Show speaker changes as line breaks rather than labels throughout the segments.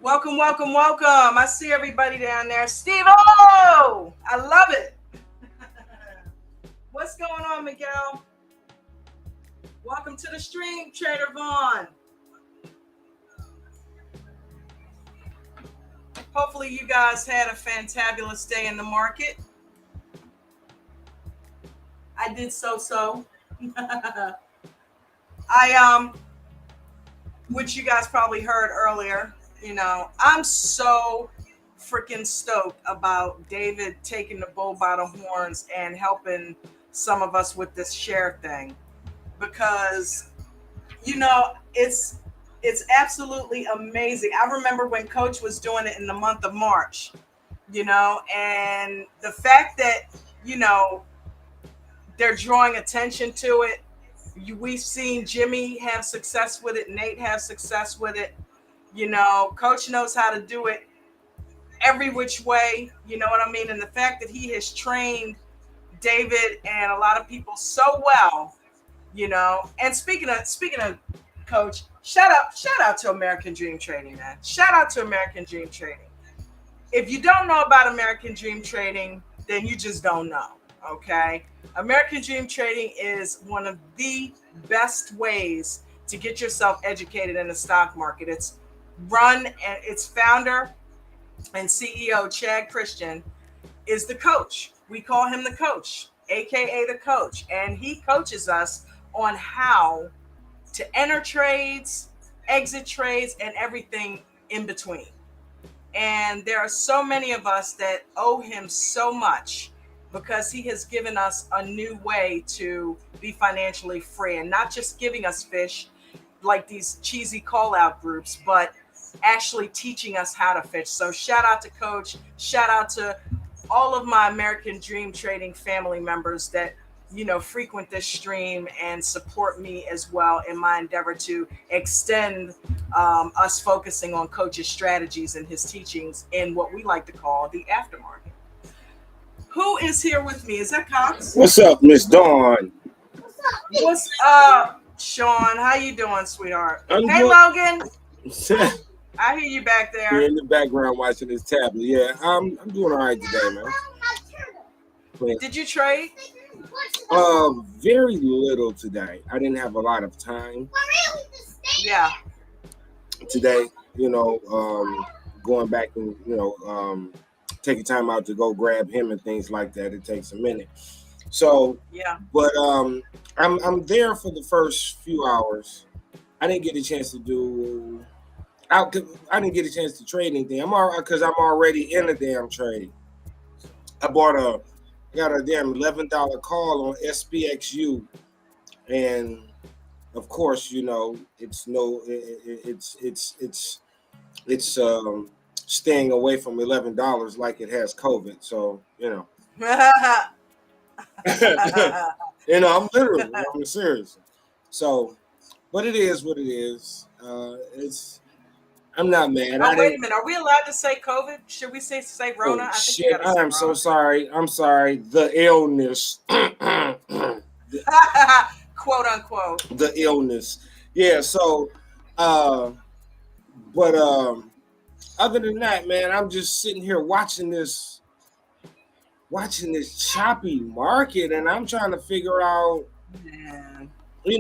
Welcome, welcome, welcome. I see everybody down there. Steve, oh, I love it. What's going on, Miguel? Welcome to the stream, Trader Vaughn. Hopefully you guys had a fantabulous day in the market. I did so. I which you guys probably heard earlier, I'm so freaking stoked about David taking the bull by the horns and helping some of us with this share thing because it's absolutely amazing. I remember when Coach was doing it in the month of March, and the fact that you know they're drawing attention to it. We've seen Jimmy have success with it, Nate have success with it. Coach knows how to do it every which way. You know what I mean? And the fact that he has trained David and a lot of people so well, And speaking of Coach, shout out to American Dream Trading, man. Shout out to American Dream Trading. If you don't know about American Dream Trading, then you just don't know. Okay. American Dream Trading is one of the best ways to get yourself educated in the stock market. It's run and its founder and CEO, Chad Christian, is the coach. We call him the coach, aka the coach. And he coaches us on how to enter trades, exit trades, and everything in between. And there are so many of us that owe him so much because he has given us a new way to be financially free and not just giving us fish like these cheesy call out groups, but actually teaching us how to fish. So shout out to Coach, shout out to all of my American Dream Trading family members that frequent this stream and support me as well in my endeavor to extend us focusing on Coach's strategies and his teachings in what we like to call the aftermarket. Who is here with me? Is that Cox?
What's up, Miss Dawn?
What's up, Sean? How you doing, sweetheart? Hey, Logan. I hear you back there.
You're in the background watching this tablet. Yeah, I'm doing all right today, man.
Did you trade?
Very little today. I didn't have a lot of time.
Yeah.
Today, going back and taking time out to go grab him and things like that. It takes a minute. So
yeah.
But I'm there for the first few hours. I didn't get a chance to do. I didn't get a chance to trade anything. I'm already in a damn trade. I got a damn $11 call on SPXU, and of course, it's staying away from $11 like it has COVID. So I'm literally, I'm serious. So, but it is what it is. I'm not mad.
Oh, wait a minute. Are we allowed to say COVID? Should we say Rona?
Oh, shit. I'm so sorry. I'm sorry. The illness.
Quote unquote.
The illness. Yeah. So, but other than that, man, I'm just sitting here watching this choppy market, and I'm trying to figure out.
Man.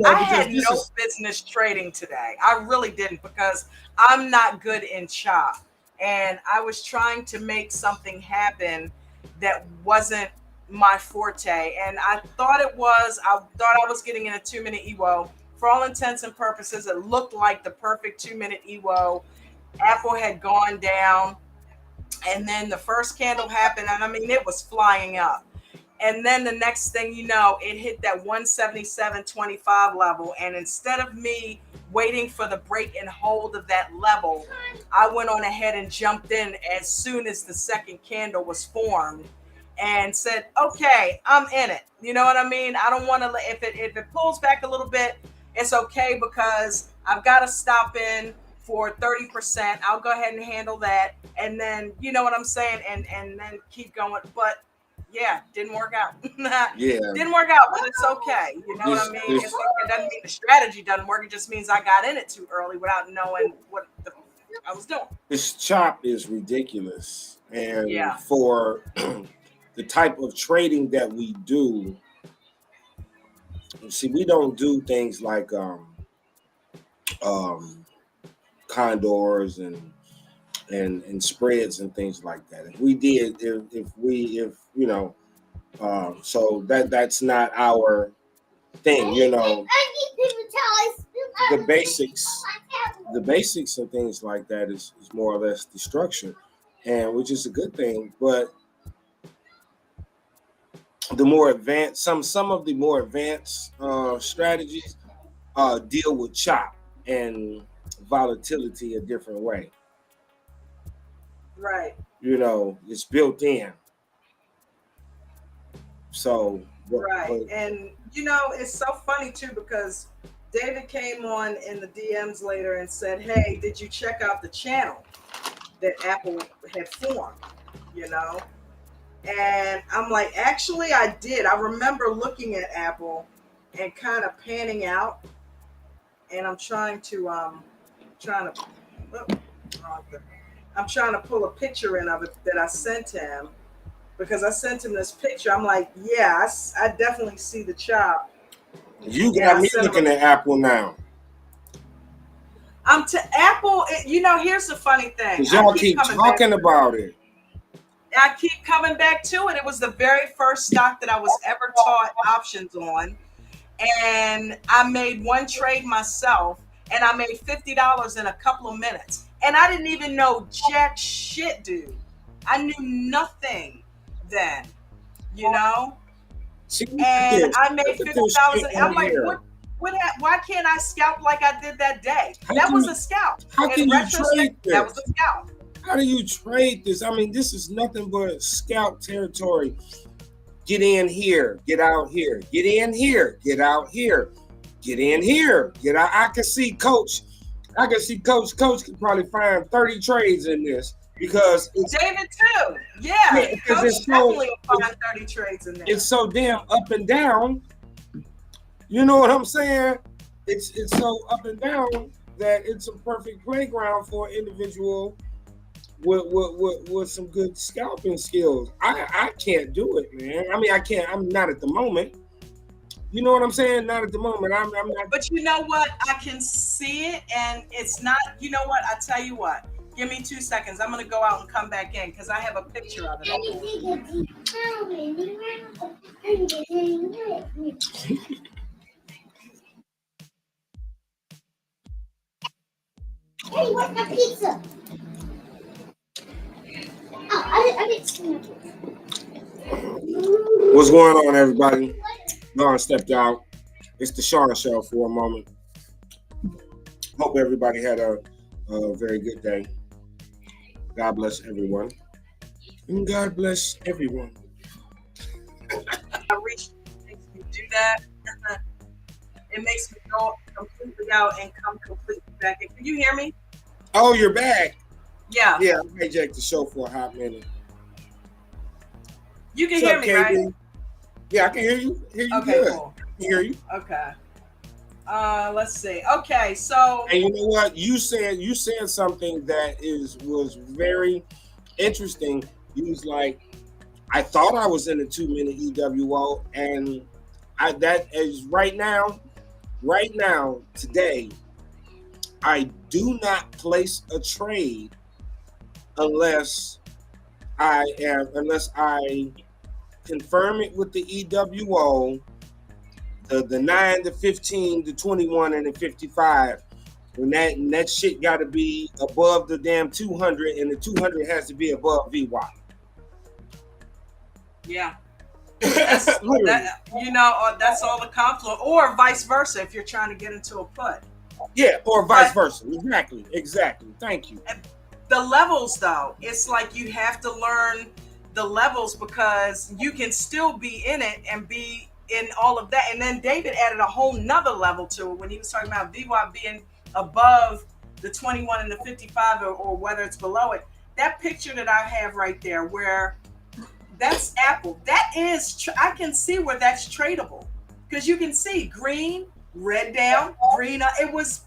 I had no business trading today. I really didn't because I'm not good in chop. And I was trying to make something happen that wasn't my forte. And I thought I was getting in a 2-minute EWO. For all intents and purposes, it looked like the perfect 2-minute EWO. Apple had gone down. And then the first candle happened. And I mean, it was flying up. And then the next thing you know, it hit that 177.25 level. And instead of me waiting for the break and hold of that level, I went on ahead and jumped in as soon as the second candle was formed and said, okay, I'm in it. You know what I mean? I don't want to, if it pulls back a little bit, it's okay because I've got to stop in for 30%. I'll go ahead and handle that. And then, you know what I'm saying? And then keep going. But yeah, didn't work out. Didn't work out, but it's okay. You know what I mean? It doesn't mean the strategy doesn't work. It just means I got in it too early without knowing what the I was doing.
This chop is ridiculous, and
Yeah.
for the type of trading that we do, see, we don't do things like um, condors and spreads and things like that. If we did, if you know, so that's not our thing. You know, the basics, the basics and things like that is more or less the structure, and which is a good thing. But the more advanced, some of the more advanced strategies deal with chop and volatility a different way.
Right.
You know, it's built in. So,
Right.
but
And it's so funny too because David came on in the DMs later and said, "Hey, did you check out the channel that Apple had formed?" You know? And I'm like, "Actually, I did. I remember looking at Apple and kind of panning out, and trying to oh, wrong thing. I'm trying to pull a picture in of it that I sent him because I sent him this picture. I'm like, yeah, I definitely see the chop.
you
And
got
I
me
sent him
looking at Apple now
I'm to Apple. Here's the funny thing.
because y'all keep talking about it.
I keep coming back to it. It was the very first stock that I was ever taught options on, and I made one trade myself, and I made $50 in a couple of minutes, and I didn't even know jack shit, dude. I knew nothing then, you know.
See, look at
And
this.
I made
Look at
fifty
this
dollars.
shit
And I'm
right
like,
here.
what? Why can't I scalp like I did that day?
How
That
can
was
you?
a scalp.
How
In
can you
retrospect,
trade
that was
this?
a scalp.
How do you trade this? I mean, this is nothing but scout territory. Get in here, get out here, get in here, get out here, get in here, get out. I can see Coach. I can see Coach could probably find 30 trades in this because
David too. Yeah,
because
Coach definitely will find 30 trades in
it's
there.
so damn up and down. You know what I'm saying? It's so up and down that it's a perfect playground for an individual with some good scalping skills. I can't do it, man. I mean, I can't. I'm not at the moment. You know what I'm saying? Not at the moment. I'm not.
But you know what? I can see it, and it's not. You know what? I tell you what. Give me 2 seconds. I'm gonna go out and come back in because I have a picture of it.
Hey, where's my pizza? Oh, I didn't see my pizza.
What's going on, everybody? Don stepped out. It's the Shauna Show for a moment. Hope everybody had a very good day. God bless everyone. And God bless everyone.
I reach makes me do that. It makes me go completely out and come completely back in. Can you hear me?
Oh, you're back.
Yeah,
Yeah, I hijacked the show for a hot minute.
you can
What's
hear
up,
me, right?
KB? Yeah, I can hear you. Hear you
Okay,
good.
cool.
I can hear you.
Okay. Let's see. Okay, so
And you know what? You said something that was very interesting. You was like, I thought I was in a 2 minute EWO, and that is right now, today, I do not place a trade unless I confirm it with the EWO, the 9, the 15, the 21, and the 55. And that shit got to be above the damn 200, and the 200 has to be above VY.
yeah, that's that. That's all the confluence, or vice versa if you're trying to get into a put.
Yeah, or vice
But
versa. Exactly. Thank you.
the levels, though, it's like you have to learn the levels because you can still be in it and be in all of that. And then David added a whole nother level to it when he was talking about VY being above the 21 and the 55, or whether it's below it. That picture that I have right there, where that's Apple. That is, I can see where that's tradable because you can see green, red down, green up. It was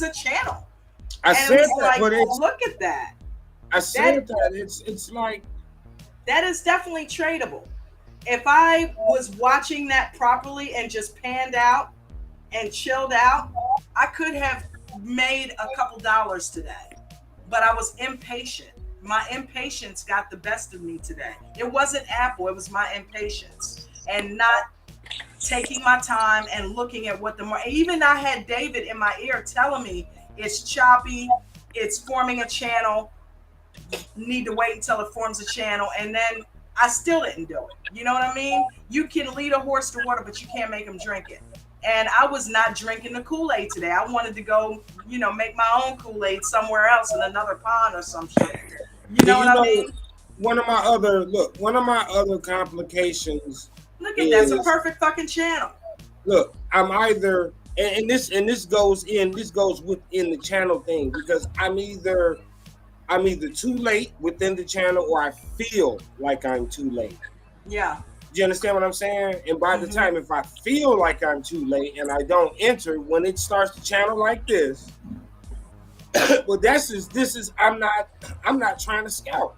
a channel.
I
And it
said
was
that,
like,
but it's
look at that.
I
That
said that it's like
that is definitely tradable. If I was watching that properly and just panned out and chilled out, I could have made a couple dollars today. But I was impatient. My impatience got the best of me today. It wasn't Apple, it was my impatience and not taking my time and looking at what the market. Even I had David in my ear telling me it's choppy, it's forming a channel, need to wait until it forms a channel, and then I still didn't do it. You know what I mean? You can lead a horse to water, but you can't make him drink it. And I was not drinking the Kool-Aid today. I wanted to go, make my own Kool-Aid somewhere else in another pond or some shit. You
do
know what
you
I
know
mean?
one of my other complications
Look at that's a
is
perfect fucking channel.
look, I'm either and this goes within the channel thing because I'm either too late within the channel or I feel like I'm too late.
Yeah.
Do you understand what I'm saying? And by the
Mm-hmm.
time if I feel like I'm too late and I don't enter when it starts to channel like this, well this is I'm not trying to scout.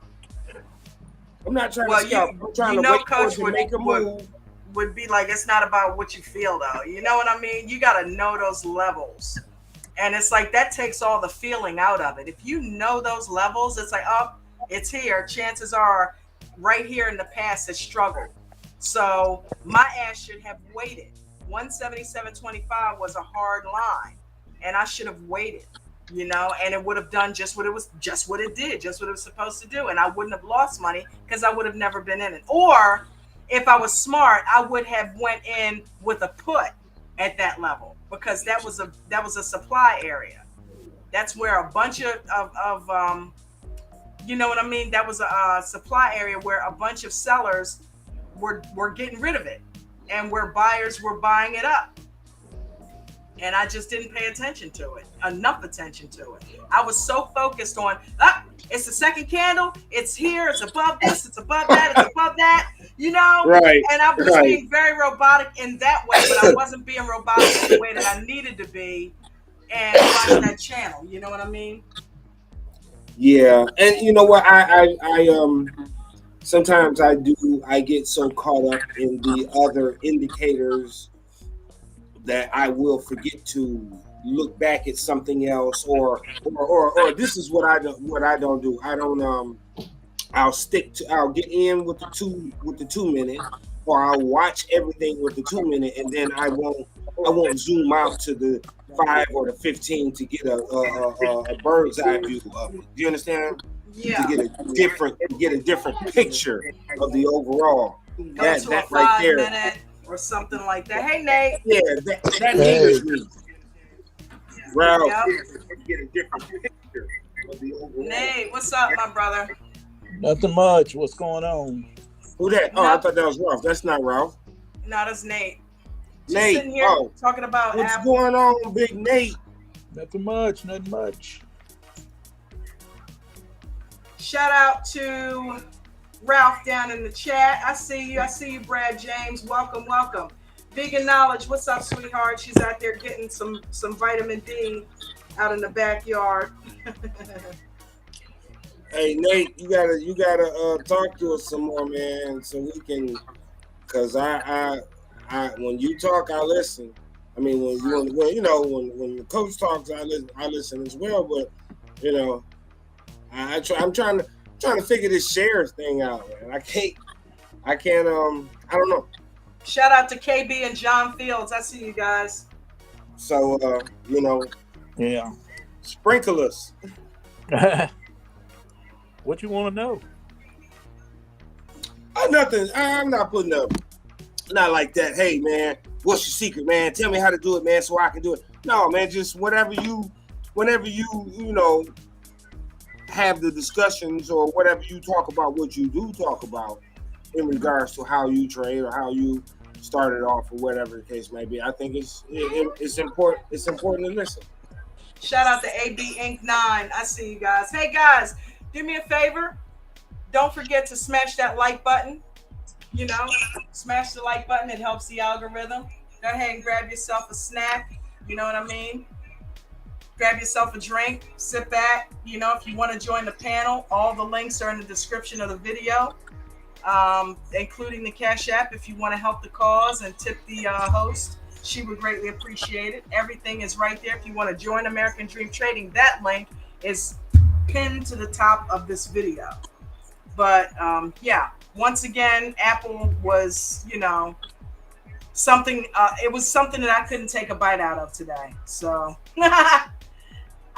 I'm not trying to
Well,
scout. I'm trying to wait for it
Coach
to make a move.
would be like, it's not about what you feel though. You know what I mean? You got to know those levels. And it's like that takes all the feeling out of it. If you know those levels, it's like, oh, it's here. Chances are right here in the past it struggled. So my ass should have waited. 177.25 was a hard line. And I should have waited, and it would have done just what it did, just what it was supposed to do. And I wouldn't have lost money because I would have never been in it. Or if I was smart, I would have went in with a put at that level because that was a supply area. That's where a bunch of you know what I mean. That was a supply area where a bunch of sellers were getting rid of it, and where buyers were buying it up. And I just didn't pay attention to it, enough attention to it. I was so focused on, it's the second candle, it's here, it's above this, it's above that, it's above that,
Right,
and I was
right.
being very robotic in that way, but I wasn't being robotic in the way that I needed to be and watch that channel. You know what I mean?
Yeah, and you know what? I sometimes I get so caught up in the other indicators that I will forget to look back at something else or this is what I don't do. I don't I'll get in with the 2 minute or I'll watch everything with the 2 minute and then I won't zoom out to the 5 or the 15 to get a bird's eye view of it. Do you understand? To
Yeah.
get a different picture of the overall.
Go to a
That right
five
there,
minute or something like that. Hey, Nate.
yeah, that
Hey,
hinders me. Ralph,
Yep.
get a different picture of the overall.
Nate, what's up, my brother?
nothing much. What's going on?
Who that? Oh, I
No,
thought that was Ralph. That's not Ralph.
not as Nate. Just
Nate.
sitting here
Oh,
talking about
what's
Apple.
going on, Big Nate?
Nothing much. Nothing much.
Shout out to Ralph down in the chat. I see you. I see you, Brad James. Welcome, welcome. Vegan Knowledge, what's up, sweetheart? She's out there getting some vitamin D out in the backyard.
Hey Nate, you gotta talk to us some more, man, so we can. Cause I when you talk, I listen. I mean, when the coach talks, I listen as well. But you know, I'm trying to figure this shares thing out, man. I can't. I don't know.
Shout out to KB and John Fields. I see you guys.
So
Yeah.
sprinkle us.
What you want to know?
Nothing. I'm not putting up. Not like that. Hey man, what's your secret, man? Tell me how to do it, man, so I can do it. No, man, just whenever you have the discussions or whatever you talk about, what you do talk about in regards to how you trade or how you started off or whatever the case may be. I think it's important. It's important to listen.
Shout out to AB Inc. 9. I see you guys. Hey guys, do me a favor. Don't forget to smash that like button. Smash the like button. It helps the algorithm. Go ahead and grab yourself a snack. You know what I mean? grab yourself a drink, sit back. If you want to join the panel, all the links are in the description of the video, including the Cash App if you want to help the cause and tip the host. She would greatly appreciate it. Everything is right there. If you want to join American Dream Trading, that link is pinned to the top of this video. But yeah, once again, Apple was, something. It was something that I couldn't take a bite out of today. So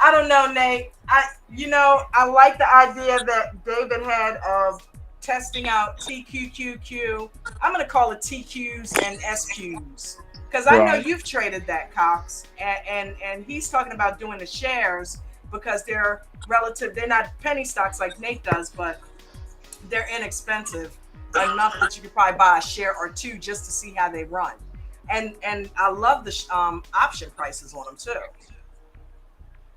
I don't know, Nate. I like the idea that David had of testing out TQQQ. I'm going to call it TQs and SQs because I know you've traded that, Cox, and he's talking about doing the shares because they're relative. They're not penny stocks like Nate does, but they're inexpensive enough that you could probably buy a share or two just to see how they run. And I love the option prices on them too.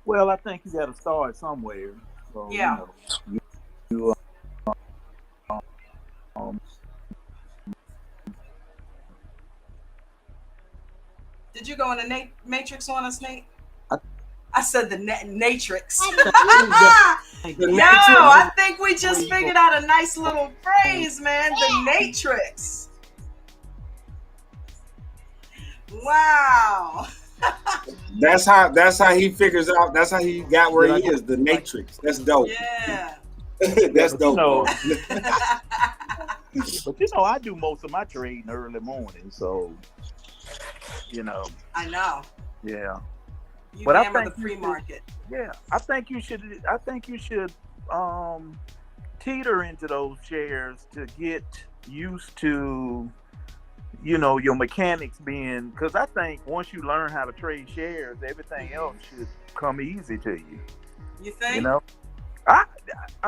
Well, I think you got to start somewhere. So,
yeah. Did you go in the matrix on us, Nate? I said the matrix. I think we just figured out a nice little phrase, man. The matrix. Wow.
That's how he figures out. That's how he got where he is. The matrix. That's dope.
Yeah.
That's dope.
But I do most of my trading early morning, so
I know.
Yeah.
But I think the free market.
Yeah, I think you should teeter into those shares to get used to your mechanics being, because I think once you learn how to trade shares, everything else should come easy to you.
You think?
I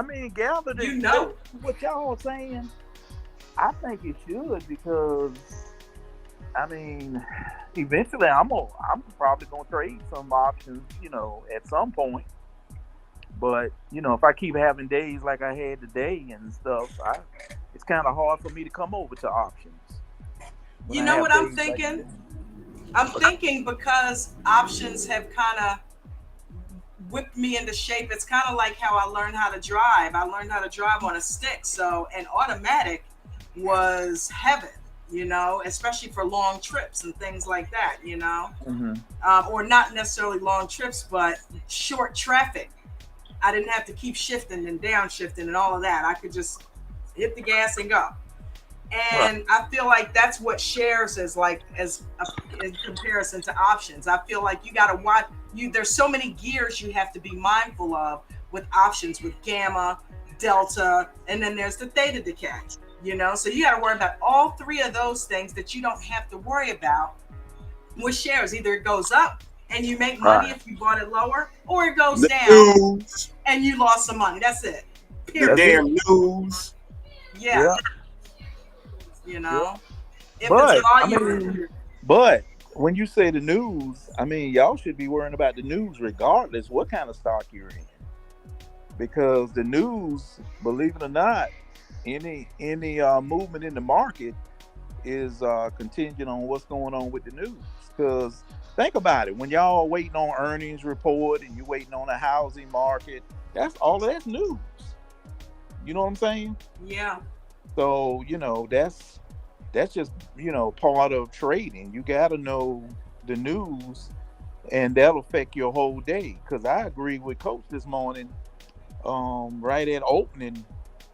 mean, gather what y'all are saying. I think it should, because I mean, eventually I'm probably gonna trade some options, at some point. But if I keep having days like I had today and stuff, it's kind of hard for me to come over to options.
You know what I'm thinking? I'm thinking because options have kind of whipped me into shape. It's kind of like how I learned how to drive. I learned how to drive on a stick. So an automatic was heaven, especially for long trips and things like that, or not necessarily long trips, but short traffic. I didn't have to keep shifting and downshifting and all of that. I could just hit the gas and go. And I feel like that's what shares is like in comparison to options. I feel like you got to watch there's so many gears you have to be mindful of with options, with gamma, delta, and then there's the theta decay, so you got to worry about all three of those things that you don't have to worry about with shares. Either it goes up and you make money if you bought it lower, or it goes down and you lost some money. That's it.
The damn news.
Yeah.
But when you say the news, I mean, y'all should be worrying about the news regardless what kind of stock you're in, because the news, believe it or not, any movement in the market is contingent on what's going on with the news. Because think about it, when y'all are waiting on earnings report and you're waiting on a housing market, that's news. You know what I'm saying?
Yeah.
So, that's just, part of trading. You got to know the news, and that'll affect your whole day. Because I agree with Coach this morning, right at opening,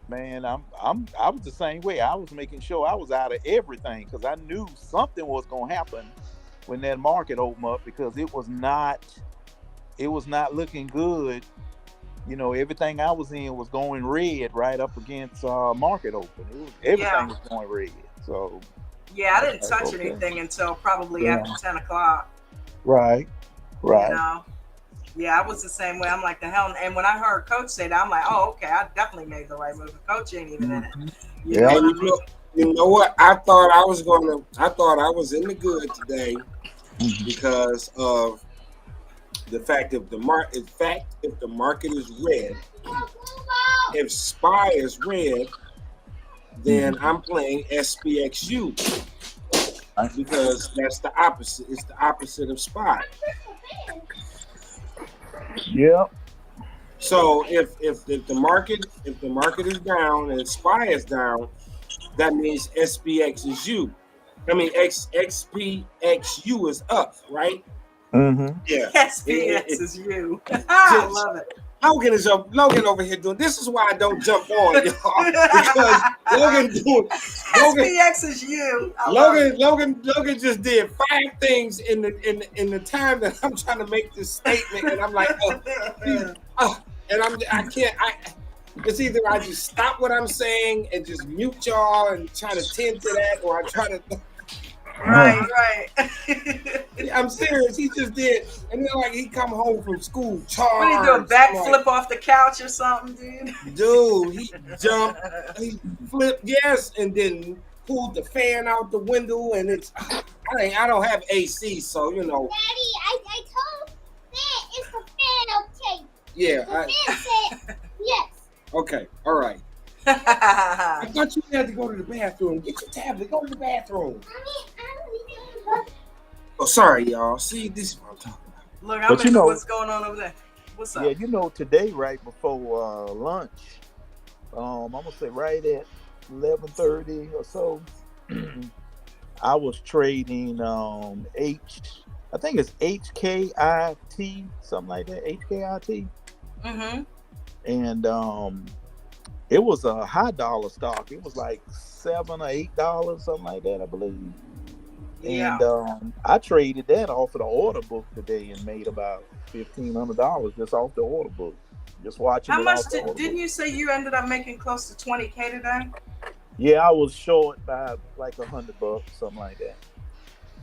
man, I was the same way. I was making sure I was out of everything because I knew something was going to happen when that market opened up, because it was not looking good. Everything I was in was going red right up against market open. Everything was going red. So
yeah, I didn't touch anything until probably after 10 o'clock.
Right.
Yeah, I was the same way. I'm like, the hell. And when I heard Coach say that, I'm like, oh, okay, I definitely made the right move. Coach ain't even in it. You
know what? I thought I was in the good today because of the fact if the market is red, if SPY is red, then I'm playing SPXU because that's the opposite. It's the opposite of SPY.
Yeah.
So if the market is down and SPY is down, that means SPX is you. I mean XPXU is up, right?
Mm-hmm.
Yeah.
SPX is you. I
Just,
love it.
Logan over here doing. This is why I don't jump on y'all because Logan doing Logan
SPX is you. I love
Logan Logan Logan just did 5 things in the time that I'm trying to make this statement, and I'm like, he's,
it.
and I can't. It's either I just stop what I'm saying and just mute y'all and try to tend to that, or I try to.
Right, right.
I'm serious. He just did, and then like he come home from school
What do you do? A
charged. I'm like,
backflip off the couch or something, dude?
dude, he jumped, he flipped, yes, and then pulled the fan out the window, and I don't have AC, so
Daddy, I told Dad it's the fan, okay?
yeah,
The fan said yes.
okay, all right. I thought you had to go to the bathroom. Get your tablet, go to the bathroom.
I don't need to.
Oh, sorry, y'all. See, this is what I'm talking about.
Look, I'm
But you
into
know,
what's going on over there. What's
yeah,
up?
today right before lunch, I'm gonna say right at 11:30 or so, I was trading I think it's HKIT, something like that, HKIT,
Mm-hmm.
and it was a high dollar stock. It was like $7 or $8, something like that, I believe.
Yeah.
And I traded that off of the order book today and made about $1,500 just off the order book, just watching
How
it
much
off the order
didn't
book.
you say you ended up making close to 20K today?
Yeah, I was short by like $100, something like that.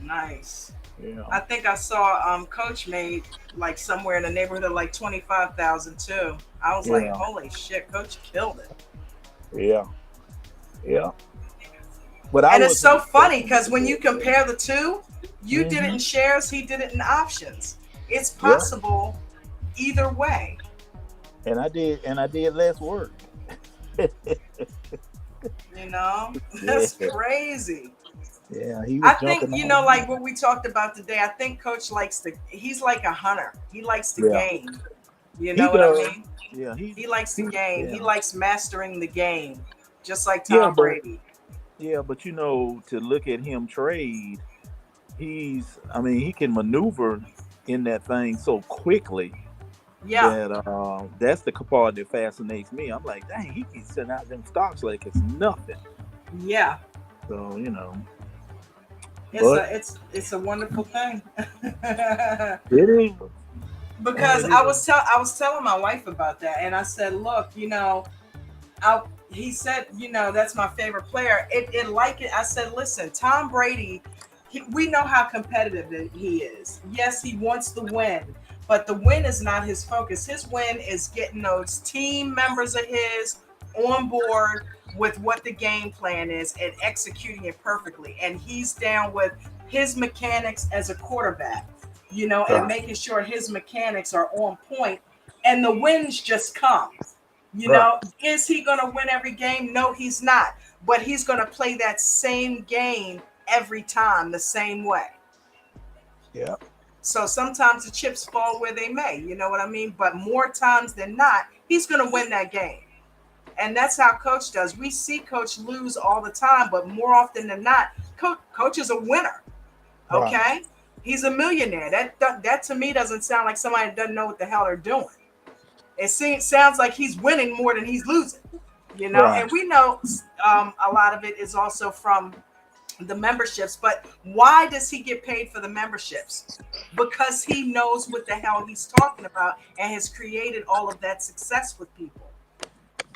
Nice.
Yeah,
I think I saw Coach made like somewhere in the neighborhood of like 25,000 too. I was like,
yeah,
holy shit, Coach killed it.
yeah, yeah. But I
And it's
wasn't
so funny
expecting it
because
to
when
go
you
up there.
compare the two, you did it
Hmm.
in shares, he did it in options. It's
Yeah,
possible either way,
and I did less work.
you know?
Yeah,
That's crazy.
yeah. He
I
was
think,
jumping
you know,
on.
like what we talked about today, I think Coach he's like a hunter. He likes the
Yeah,
game. You
he
know what I
does.
mean?
Yeah,
He likes the
he
game. He
yeah,
likes mastering the game, just like
yeah.
Tom
But
Brady.
to look at him trade, I mean, he can maneuver in that thing so quickly
Yeah,
that that's the part that fascinates me. I'm like, dang, he can send out them stocks like it's nothing.
yeah.
So
It's
but
a wonderful thing.
it is,
Because
it is.
I was telling my wife about that, and I said, look, you know, he said, you know, that's my favorite player. It like it. I said, listen, Tom Brady, we know how competitive he is. Yes, he wants the win, but the win is not his focus. His win is getting those team members of his on board with what the game plan is and executing it perfectly. And he's down with his mechanics as a quarterback, you know, and
Right,
making sure his mechanics are on point, and the wins just come. You
right.
know, is he going to win every game? No, he's not. But he's going to play that same game every time the same way.
Yeah,
So sometimes the chips fall where they may, you know what I mean? But more times than not, he's going to win that game. And that's how coach does. We see coach lose all the time, but more often than not, coach is a winner.
right,
Okay? He's a millionaire. That to me doesn't sound like somebody that doesn't know what the hell they're doing. Sounds like he's winning more than he's losing, you know.
right.
And we know a lot of it is also from the memberships. But why does he get paid for the memberships? Because he knows what the hell he's talking about and has created all of that success with people.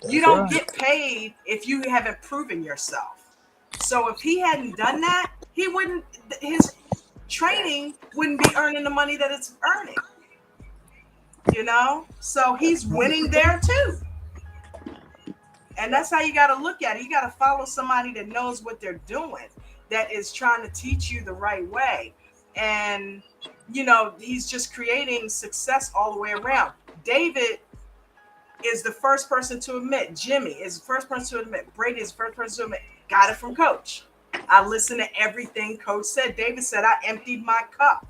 You
That's
don't
right.
get paid if you haven't proven yourself. So if he hadn't done that, he wouldn't. His training wouldn't be earning the money that it's earning. You know, so
That's
he's winning
100%.
there too. And that's how you got to look at it. You got to follow somebody that knows what they're doing, that is trying to teach you the right way. And, you know, he's just creating success all the way around. David is the first person to admit, Jimmy is the first person to admit, Brady is the first person to admit, got it from coach. I listened to everything coach said. David said, I emptied my cup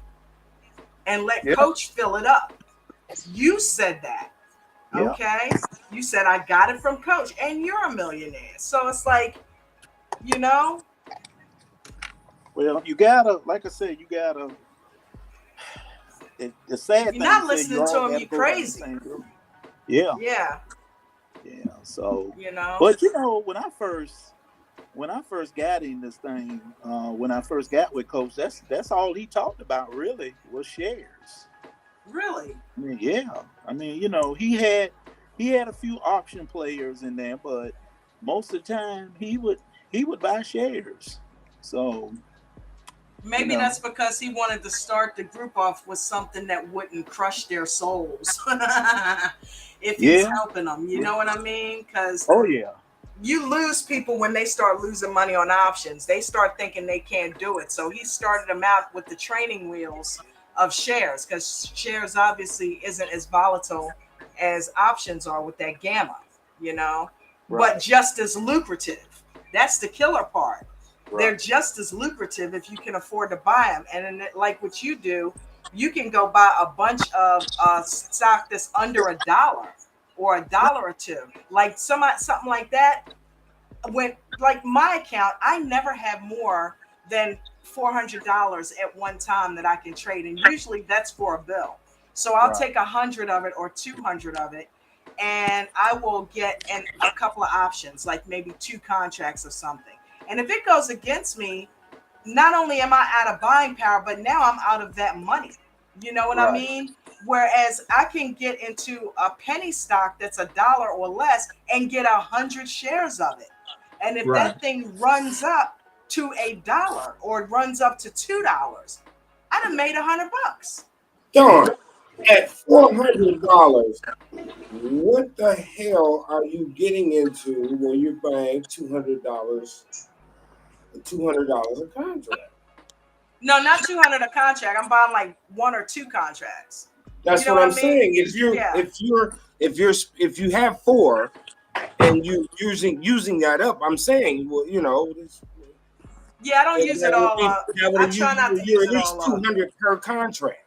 and let
Yeah,
coach fill it up. You said that.
Yeah.
Okay. You said I got it from Coach, and you're a millionaire. So it's like, you know,
Well, you gotta, like I said, you gotta. The
if
sad
you're
thing
not
is, you
listening
all
to him,
got to
you're
go down the
crazy.
same road. Yeah,
Yeah.
yeah. So,
You know.
but when I first got in this thing, when I first got with Coach, that's all he talked about really was shares.
Really.
I mean, yeah. I mean, he had a few option players in there, but most of the time he would buy shares. So, you
Maybe
know,
that's because he wanted to start the group off with something that wouldn't crush their souls if he's
yeah,
helping them. You
yeah.
know what I mean? Because
Oh yeah.
you lose people when they start losing money on options. They start thinking they can't do it. So he started them out with the training wheels of shares because shares obviously isn't as volatile as options are with that gamma, you know, but
Right,
just as lucrative. That's the killer part. They're
right,
just as lucrative if you can afford to buy them. And then, like what you do, you can go buy a bunch of stock that's under $1 or $1 or two, like something like that. When like my account, I never have more than $400 at one time that I can trade, and usually that's for a bill. So I'll
right,
take 100 of it or 200 of it, and I will get a couple of options, like maybe two contracts or something. And if it goes against me, not only am I out of buying power, but now I'm out of that money. You know what I
right.
mean? Whereas I can get into a penny stock that's $1 or less and get 100 shares of it. And if
Right.
that thing runs up to $1 or runs up to $2, I'd have made $100.
Don, at $400, what the hell are you getting into when you're buying $200 a contract?
No, not 200 a contract. I'm buying like one or two contracts. You
That's
know
what
what
I'm
I mean?
saying.
Yeah.
If you have four and you using that up, I'm saying, well,
Yeah, I don't use it all up.
that would
I
you
try not to
you're
use
at
it
least
all up.
200 per contract.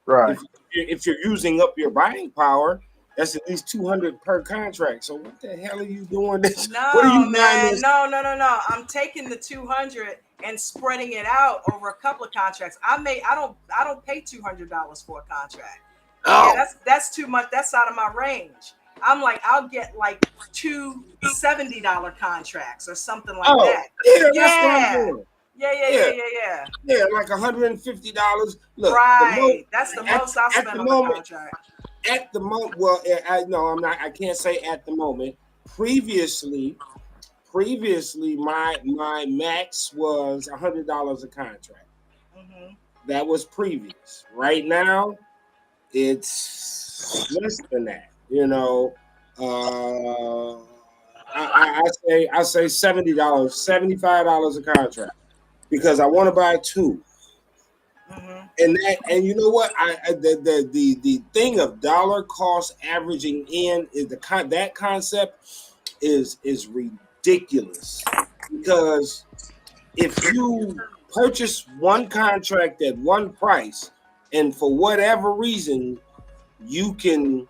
Right.
If you're using up your buying power, that's at least 200 per contract. So what the hell are you doing this? What are
No,
you buying
man.
this?
No, no, no, no. I'm taking the 200 and spreading it out over a couple of contracts. I don't pay $200 for a contract. Yeah,
Oh,
that's too much. That's out of my range. I'm like, I'll get like two $70 contracts or something like
oh,
that.
yeah, that's what I'm
Yeah.
doing.
Yeah, yeah,
Yeah,
yeah, yeah, yeah.
yeah, like $150. Look, the most
Right. That's the
at
most I
at
spend
the
on a
moment,
contract.
well, I no, I'm not. I can't say at the moment. Previously, my max was $100 a contract.
Hmm.
That was previous. Right now, it's less than that. Uh, I say $70, $75 a contract because I want to buy two.
Hmm.
And you know what? The thing of dollar cost averaging in is that concept is ridiculous because if you purchase one contract at one price and for whatever reason you can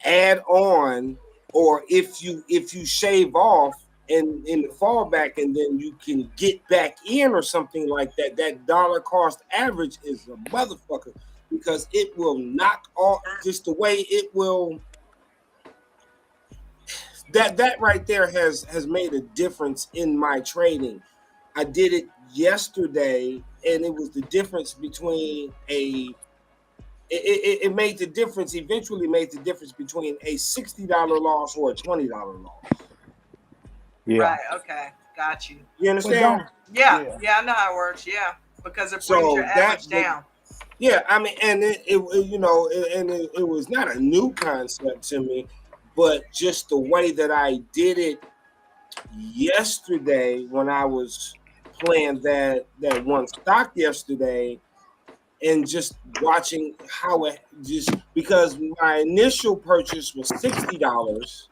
add on, or if you shave off and in the fallback and then you can get back in or something like that, that dollar cost average is a motherfucker because it will knock off just the way it will. That right there has made a difference in my trading. I did it yesterday and it was the difference between it made the difference, eventually made the difference between a $60 loss or a $20 loss.
Yeah.
Right. Okay. Got you.
You
But
understand?
don't.
Yeah.
Yeah.
Yeah. I know how it works. Yeah. Because it brings your
So
average down.
yeah, I mean, and it was not a new concept to me, but just the way that I did it yesterday when I was playing that one stock yesterday, and just watching how it just because my initial purchase was $60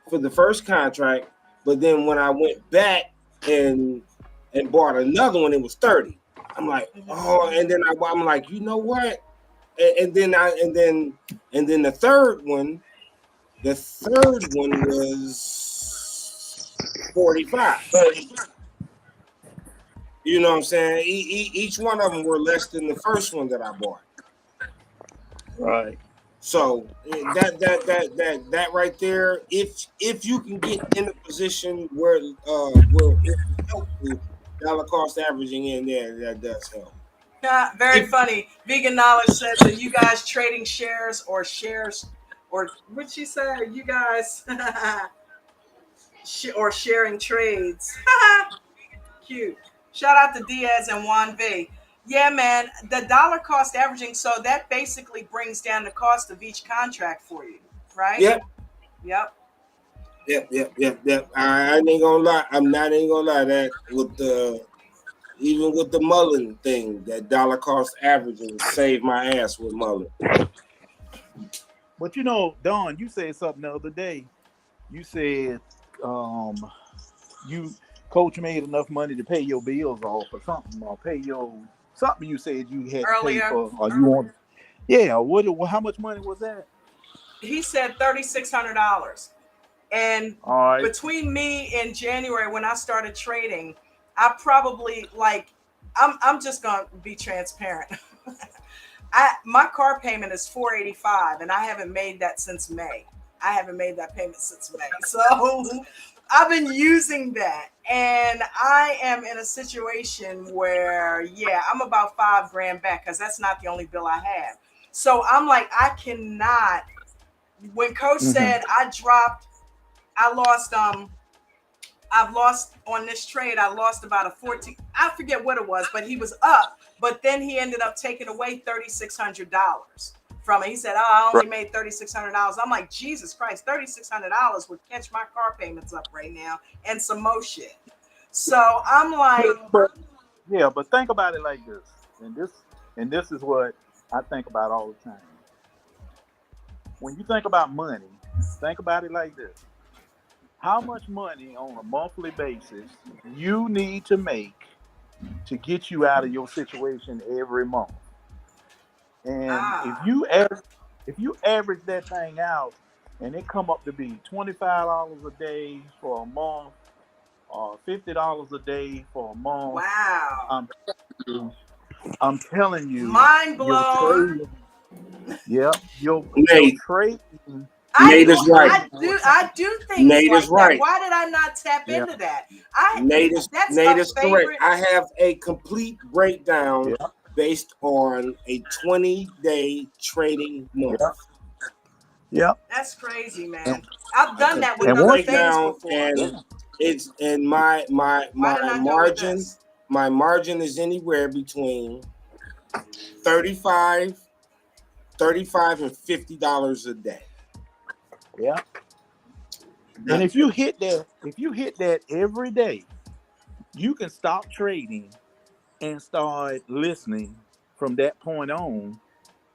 for the first contract, but then when I went back and bought another one, it was 30. I'm like,
Hmm.
oh, and then I'm like, you know what? and then the third one was 45. You know what I'm saying? Each one of them were less than the first one that I bought.
Right.
So that right there, if you can get in a position where it will help you, dollar cost averaging in there, that does help.
Yeah, very
If
funny. Vegan Knowledge says, "Are you guys trading shares, or what she say? Are you guys or sharing trades?" Cute. Shout out to Diaz and Juan V. Yeah, man, the dollar cost averaging. So that basically brings down the cost of each contract for you, right?
yep,
Yep.
yep. I ain't gonna lie. I'm not ain't gonna lie that with the even with the Mullen thing, that dollar cost averaging saved my ass with Mullen.
But you know, Don, you said something the other day. You said um you coach made enough money to pay your bills off or something, or pay your something you said you had to pay
Earlier,
for, or you want. Yeah, how much money was that?
he said $3,600. And
All right.
between me and January when I started trading, I probably like I'm just gonna be transparent. My car payment is 485 and I haven't made that since May. I haven't made that payment since May. So I've been using that and I am in a situation where yeah, I'm about 5 grand back because that's not the only bill I have. So I'm like, I cannot when coach
Mm-hmm.
said I lost I've lost on this trade. I lost about a 14. I forget what it was, but he was up. But then he ended up taking away $3,600 from it. He said, "Oh, I
Right.
only made $3,600." I'm like, Jesus Christ, $3,600 would catch my car payments up right now and some more shit. So I'm like,
But yeah, but think about it like this, and this is what I think about all the time. When you think about money, think about it like this: how much money on a monthly basis you need to make to get you out of your situation every month. And if
ah,
you average that thing out, and it come up to be $25 a day for a month, or $50 a day for a month,
wow,
I'm telling you, I'm telling you,
mind
your
blown.
trading, yeah, your
Nate,
trading,
I
Nate
your
know
is right.
I
trading will
do
change.
I do things
Nate is
like that.
right.
Why did I not tap
Yeah,
into that? That's
Nate
a
is correct.
favorite.
I have a complete breakdown
yeah,
based on a 20-day trading
yeah,
month.
yeah.
That's crazy,
And,
man. I've
A
done that
complete
with
and
other
once you,
things
breakdown,
before.
yeah,
and it's and my my
Why
my
didn't I go with
margin
this?
my margin is anywhere between 35 35 and $50 a day.
yeah. And
That,
if you hit that every day, you can stop trading and start listening from that point on.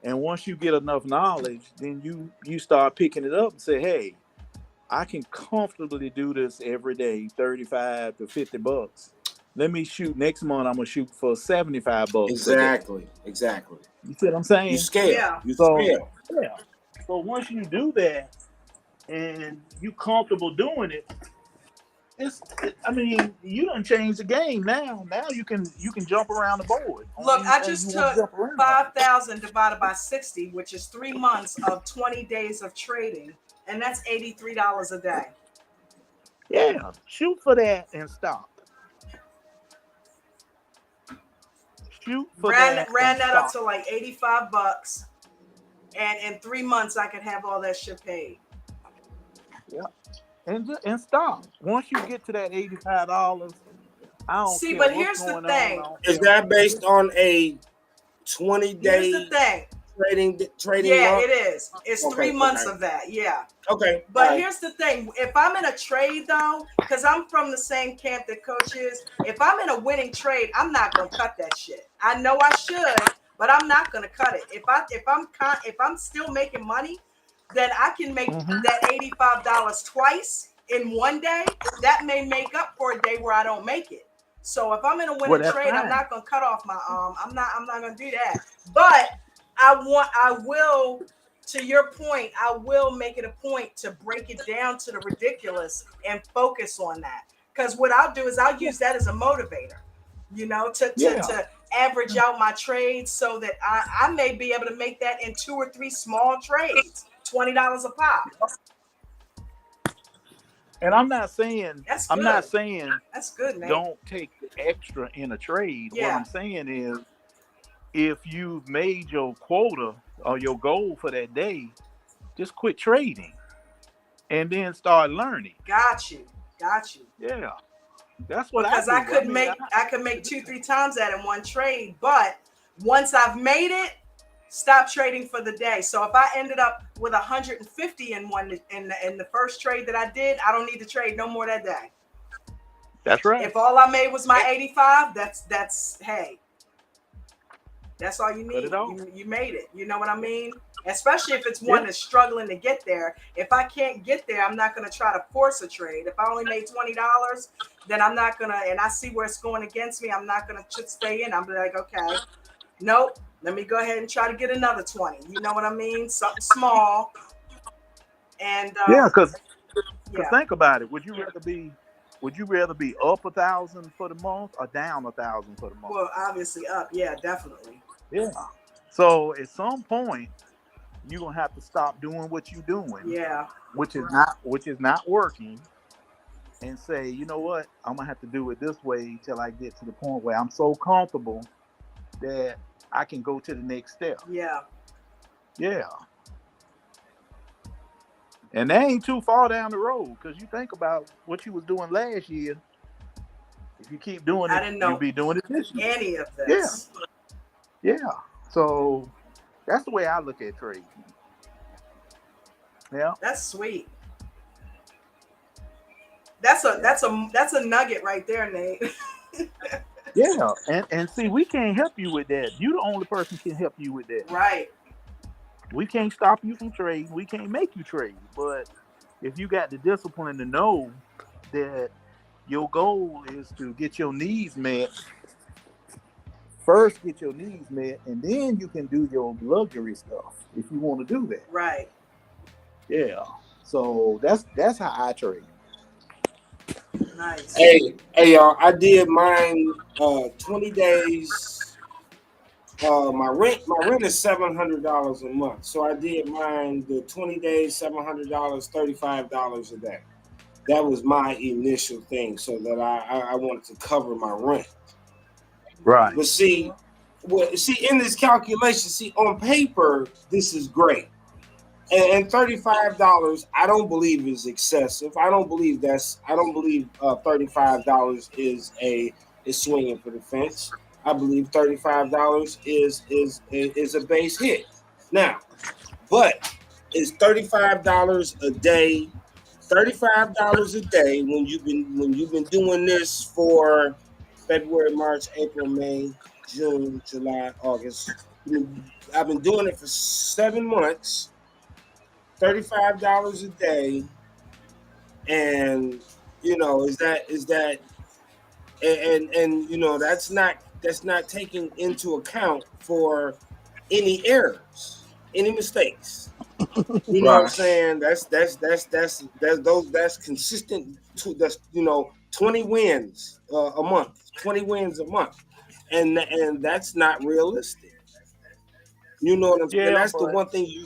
And once you get enough knowledge, then you start picking it up and say, "Hey, I can comfortably do this every day, 35 to $50. Let me shoot next month. I'm gonna shoot for $75 a day."
exactly.
You see what I'm
You
saying?
scale.
Yeah.
You
So
scale.
yeah. So once you do that and you comfortable doing it, I mean, you done changed the game now. Now you can jump around the board on
Look, I
anything you
just
want to
took
jump around on.
5,000 divided by 60, which is 3 months of 20 days of trading, and that's $83 a day.
Yeah, shoot for that and stop. Shoot for
Ran
that and
ran that up
stop.
to like $85, and in 3 months I could have all that shit paid.
Yeah, and stop. Once you get to that $85, I don't
See,
care
but
what's
here's the
going on. I
thing.
don't
Is
care.
that based on a
Here's the
20-day
thing.
trading
Yeah,
month?
it is. It's three
Okay,
months
okay,
of that. Yeah.
okay. All
But
right.
here's the thing: if I'm in a trade though, because I'm from the same camp that Coach is, if I'm in a winning trade, I'm not gonna cut that shit. I know I should, but I'm not gonna cut it. If I'm still making money, then I can make
Hmm.
that $85 twice in one day. That may make up for a day where I don't make it. So if I'm in a
Well,
winning
that's
trade, I'm
fine.
not gonna cut off my arm. I'm not gonna do that. But I will, to your point, I will make it a point to break it down to the ridiculous and focus on that. Because what I'll do is I'll use that as a motivator,
Yeah.
to average out my trades so that I may be able to make that in 2 or 3 small trades, $20 a pop.
And I'm not saying
That's good. That's good, Nate.
don't take the extra in a trade. What
Yeah.
I'm saying is if you've made your quota or your goal for that day, just quit trading and then start learning.
Got you. Got you.
Yeah. That's what I
Because I
do. I
could
mean,
make 2, 3 times that in one trade, but once I've made it, stop trading for the day. So if I ended up with 150 in one in the first trade that I did, I don't need to trade no more that day.
that's right.
If all I made was my 85, that's hey, that's all you
Cut
need.
it off.
You made it. You know what I mean? Especially if it's
Yeah.
one that's struggling to get there. If I can't get there, I'm not going to try to force a trade. If I only made $20, then I'm not going to, and I see where it's going against me, I'm not going to just stay in. I'm like, okay, nope. Let me go ahead and try to get another 20. You know what I mean? Something small. And
Yeah, because
yeah.
think about it. Would you rather be up 1,000 for the month or down 1,000 for the month?
Well, obviously up. Yeah, definitely.
Yeah. So at some point, you're gonna have to stop doing what you're doing,
Yeah.
which is not working, and say, you know what, I'm gonna have to do it this way till I get to the point where I'm so comfortable that I can go to the next step.
Yeah.
Yeah. And that ain't too far down the road, because you think about what you was doing last year. If you keep doing
I
it,
didn't know
you'll be doing it this year.
any of this.
Yeah. So that's the way I look at trading. Yeah.
That's sweet. That's a nugget right there, Nate.
Yeah. And see, we can't help you with that. You the only person can help you with that.
Right.
We can't stop you from trading. We can't make you trade. But if you got the discipline to know that your goal is to get your needs met, first get your needs met, and then you can do your luxury stuff if you want to do that.
Right.
Yeah. So that's how I trade.
Nice.
Hey, y'all! I did mine 20 days. My rent is $700 a month, so I did mine the 20 days, $700, $35 a day. That was my initial thing, so that I wanted to cover my rent.
Right.
But see, in this calculation, on paper, this is great. And $35, I don't believe is excessive. I don't believe $35 is swinging for the fence. I believe $35 is a base hit. Now, but is $35 a day? $35 a day when you've been doing this for February, March, April, May, June, July, August. I've been doing it for 7 months. $35 a day, and is that and that's not taking into account for any errors, any mistakes. You know what I'm saying? That's consistent. That's 20 wins a month, 20 wins a month, and that's not realistic. You know what I'm saying? That's the one thing you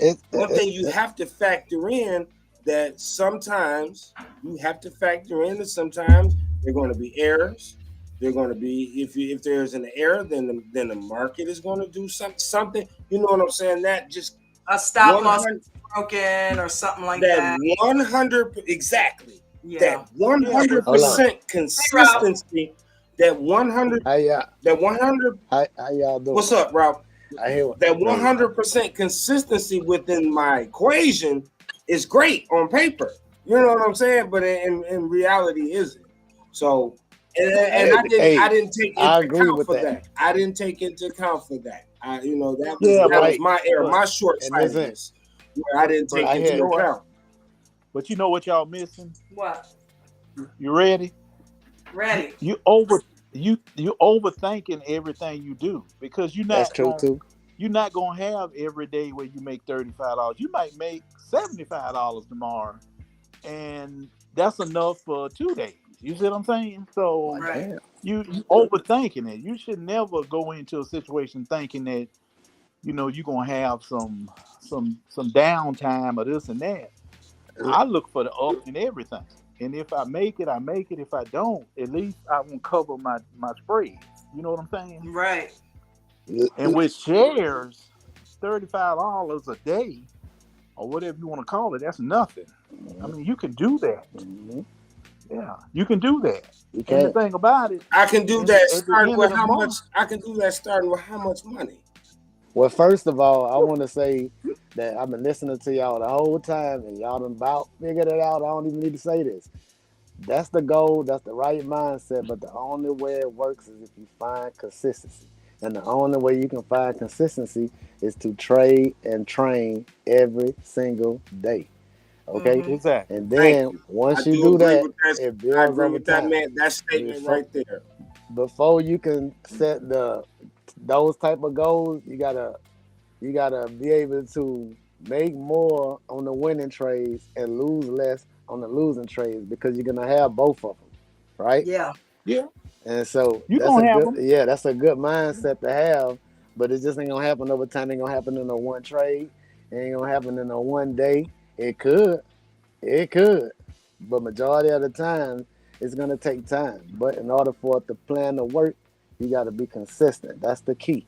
have to factor in, that sometimes you have to factor in that sometimes there are going to be errors. They're going to be, if there's an error, then the market is going to do something. You know what I'm saying? That just
a stop loss broken or something like that.
100 exactly.
Yeah.
That 100% consistency. That 100. That 100.
How y'all doing?
What's up, Rob?
I hear
that 100% consistency within my equation is great on paper. You know what I'm saying? But in reality, isn't. So, and I didn't take into account for that. I didn't take into account for that. That was my error, my short-sightedness. I didn't take into account.
But you know what y'all missing?
What?
You ready?
Ready.
You overthinking everything you do, because you're not.
That's true too.
you're not gonna have every day where you make $35. You might make $75 tomorrow, and that's enough for 2 days. You see what I'm saying? So
Well,
Right.
damn.
you overthinking it. You should never go into a situation thinking that you're gonna have some downtime or this and that. I look for the up in everything. And if I make it, I make it. If I don't, at least I won't cover my spread. You know what I'm saying?
Right.
And with shares, $35 a day or whatever you want to call it, that's nothing. I mean, you can do that.
Mhm.
Yeah, you can do that.
You
And the
can't.
thing about it,
I can do
and
that
at the
starting
end of
with
the
how much.
month,
I can do that starting with how much money.
Well, first of all, I want to say that I've been listening to y'all the whole time, and y'all done about figured it out. I don't even need to say this. That's the goal. That's the right mindset. But the only way it works is if you find consistency. And the only way you can find consistency is to trade and train every single day. Okay?
Mm-hmm.
exactly.
And
Thank
then
you. I
once you
do
do
agree
that,
with that.
it
I
builds
agree
over
with that
time.
man. That statement
Before
right there.
before you can set those type of goals, you gotta be able to make more on the winning trades and lose less on the losing trades because you're gonna have both of them, right?
Yeah.
Yeah,
And so
you gonna have them.
that's a good mindset to have, but it just ain't gonna happen over time. It ain't gonna happen in a one trade. It ain't gonna happen in a one day. It could, but majority of the time, it's gonna take time. But in order for it to plan to work, you got to be consistent. That's the key.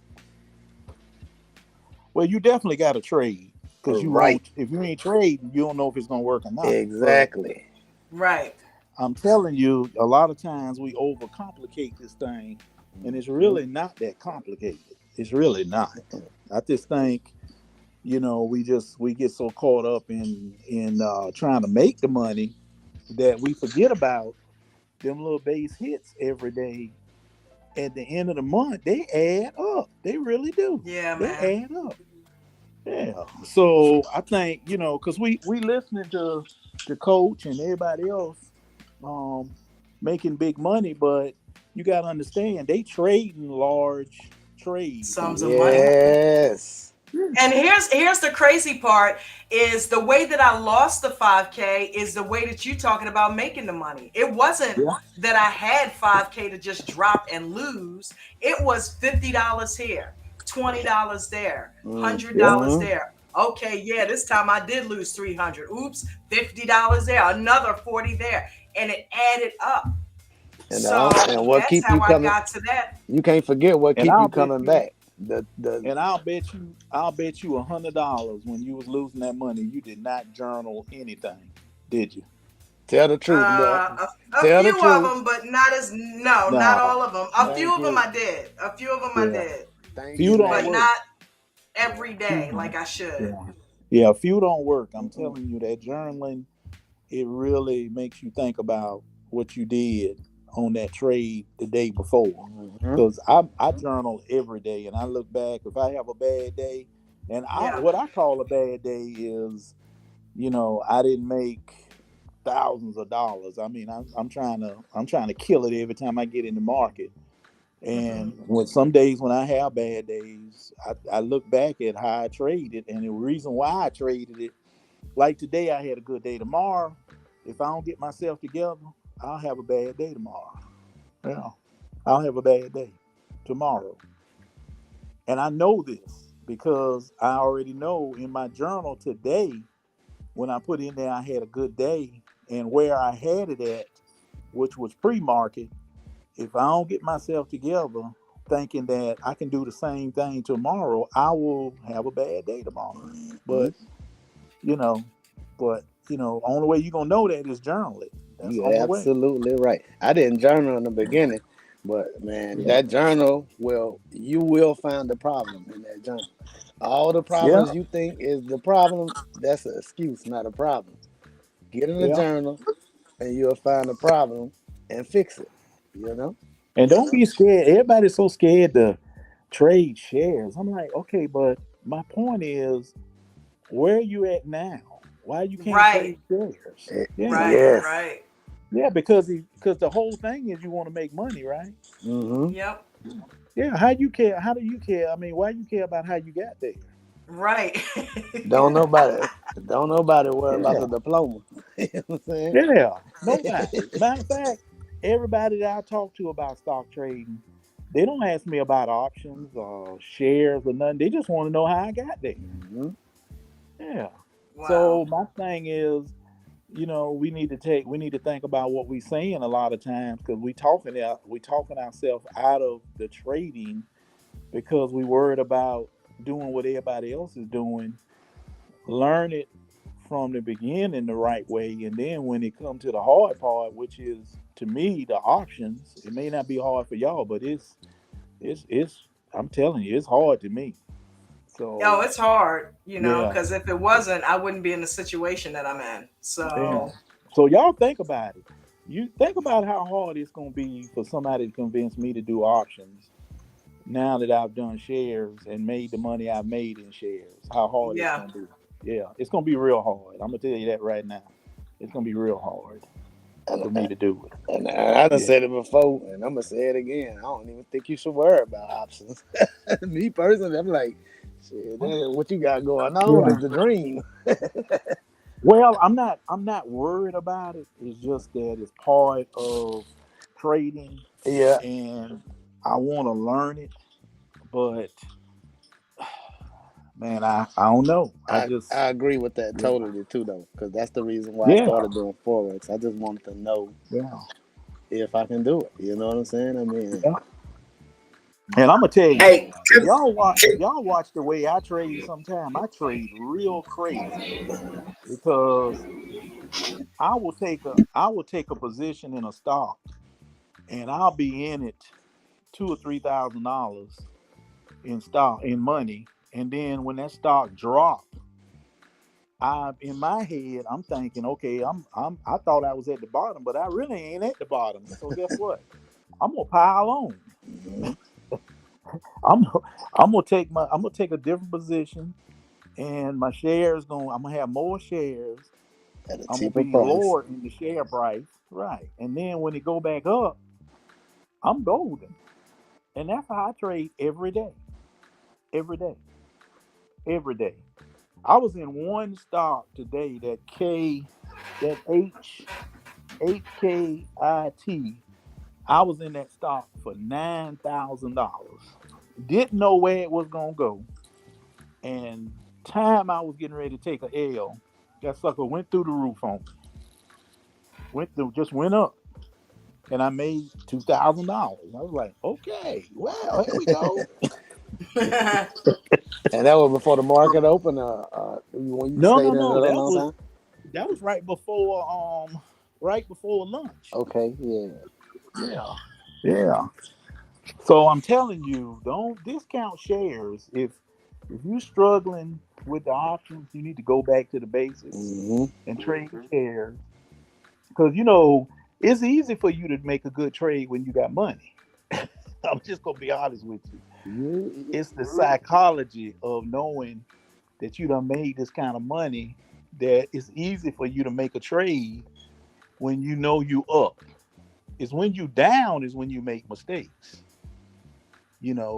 Well, you definitely got to trade because you
Right.
won't. If you ain't trading, you don't know if it's gonna work or not. But
Exactly.
Right.
I'm telling you, a lot of times we overcomplicate this thing, and it's
Mhm.
really not that complicated. It's really not. I just think we get so caught up in trying to make the money that we forget about them little base hits every day. At the end of the month, they add up. They really do.
Yeah,
They
man.
add up. Yeah. So I think because we listening to coach and everybody else um making big money, but you got to understand they trading large trades. I
Sums of
mean,
money.
Yes.
And here's the crazy part is the way that I lost the 5K is the way that you talking about making the money. It wasn't
yeah,
that I had 5K to just drop and lose. It was $50 here, $20 there,
yeah,
$100
Mm-hmm.
there. Okay, yeah, this time I did lose 300. Oops, $50 there, another 40 there, and it added up. So
And what
that's
keep
how
you
I
coming?
got to that.
You can't forget what
and
keep you coming back. The
I'll bet you $100 when you was losing that money, you did not journal anything, did you?
Tell the truth, bro.
A
Tell the
few of
truth.
them, but not as no, not
No.
all of them. A few
Thank
of them
you.
I did. A few of them I
Yeah.
did,
Thank you,
Few don't
but
man.
work.
not
Yeah.
every
Few
day
don't.
like I should.
Yeah. Yeah, few don't work. I'm
Mm-mm.
telling you that journaling, it really makes you think about what you did on that trade the day before.
Mm-hmm.
Because I journal every day and I look back if I have a bad day, and I
Yeah.
what I call a bad day is, I didn't make thousands of dollars. I mean, I'm trying to kill it every time I get in the market.
Hmm.
And when some days when I have bad days, I look back at how I traded and the reason why I traded it. Like today, I had a good day. Tomorrow, if I don't get myself together, I'll have a bad day tomorrow. Yeah, I'll have a bad day tomorrow. And I know this because I already know in my journal today, when I put in there, I had a good day and where I had it at, which was pre market. If I don't get myself together thinking that I can do the same thing tomorrow, I will have a bad day tomorrow.
Mm-hmm.
But, you know, only way you're gonna know that is journal it. That's the
You're
only way.
absolutely right. I didn't journal in the beginning, but man,
Yeah.
that journal you will find the problem in that journal. All the
Yeah.
problems you think is the problem, that's an excuse, not a problem. Get in the
Yeah.
journal and you'll find the problem and fix it. You know?
And don't be scared. Everybody's so scared to trade shares. I'm like, okay, but my point is, where are you at now? Why you can't
Right.
trade shares? Yeah.
Right.
Yes.
Right.
Yeah, because the whole thing is you want to make money, right?
Mm-hmm.
Yep.
Yeah, how you care? How do you care? I mean, why you care about how you got there?
Right.
Don't nobody, don't nobody worry about
Yeah,
the diploma. You know what I'm saying?
yeah. Nobody. Matter of fact, everybody that I talk to about stock trading, they don't ask me about options or shares or nothing. They just want to know how I got there.
Mhm.
Yeah.
Wow.
So my thing is, we need to think about what we're saying a lot of times because we talking ourselves out of the trading because we worried about doing what everybody else is doing. Learn it from the beginning the right way, and then when it comes to the hard part, which is to me the options, it may not be hard for y'all, but it's I'm telling you, it's hard to me.
Oh,
So
it's hard,
yeah,
because if it wasn't, I wouldn't be in the situation that I'm in.
yeah.
So,
So y'all think about it. You think about how hard it's gonna be for somebody to convince me to do options now that I've done shares and made the money I've made in shares. How hard it's
yeah.
gonna be. Yeah, it's gonna be real hard. I'm gonna tell you that right now. It's gonna be real hard
And,
for me to do it.
and I done
Yeah.
said it before, and I'm gonna say it again. I don't even think you should worry about options. Me personally, I'm like, shit, what you got going on
Yeah.
is the dream.
Well, I'm not worried about it. It's just that it's part of trading
Yeah,
and I wanna learn it, but man, I don't know. I just
I agree with that
yeah.
totally too, though, because that's the reason why I
Yeah.
started doing forex. I just wanted to know
Yeah.
if I can do it. You know what I'm saying? I mean,
Yeah. And I'm gonna tell you,
Hey,
if y'all watch the way I trade sometime, I trade real crazy because I will take a position in a stock and I'll be in it $2,000 or $3,000 in stock in money. And then when that stock drop, I in my head I'm thinking, okay, I thought I was at the bottom, but I really ain't at the bottom. So guess what? I'm gonna pile on.
mhm,
I'm I'm gonna take a different position and my shares going I'm gonna have more shares.
at a
I'm gonna
cheaper
be
price.
lower in the share price, right? And then when it go back up, I'm golden, and that's how I trade every day, every day, every day. I was in one stock today that HKIT. I was in that stock for $9,000. Didn't know where it was gonna go, and time I was getting ready to take a L, that sucker went through the roof on me. Just went up. And I made $2,000. I was like, okay, well, here we go.
And that was before the market opened. When you
No,
stayed
no,
in it
no.
a
That
long
was
time.
that was right before lunch.
Okay, yeah,
Yeah, yeah. So I'm telling you, don't discount shares. If you're struggling with the options, you need to go back to the basics
hmm
and trade shares. Because it's easy for you to make a good trade when you got money. I'm just gonna be honest with you.
you,
It's the psychology of knowing that you done made this kind of money that it's easy for you to make a trade when you know you up. It's when you down is when you make mistakes.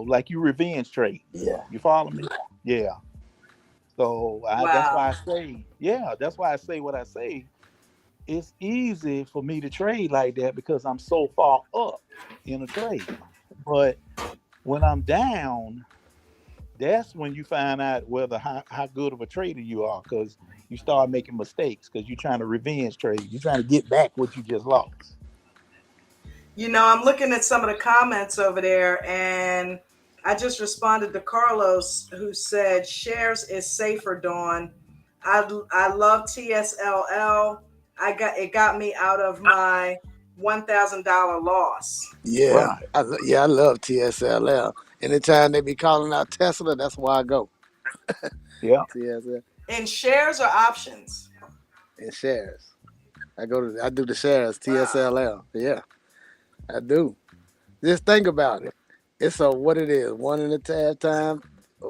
Like you revenge trade.
yeah,
You follow me? Yeah. So that's
wow.
why I say, yeah, that's why I say what I say. It's easy for me to trade like that because I'm so far up in a trade. But when I'm down, that's when you find out whether how good of a trader you are because you start making mistakes because you're trying to revenge trade. You're trying to get back what you just lost.
I'm looking at some of the comments over there, and I just responded to Carlos, who said shares is safer. Dawn, I love TSLL. Got me out of my $1,000 loss.
yeah.
Right.
I love TSLL. Anytime they be calling out Tesla, that's why I go
Yeah.
TSL
In shares or options?
and shares. I do the shares
Wow.
TSLL. Yeah, I do. Just think about it. It's a what it is, 1.5 time.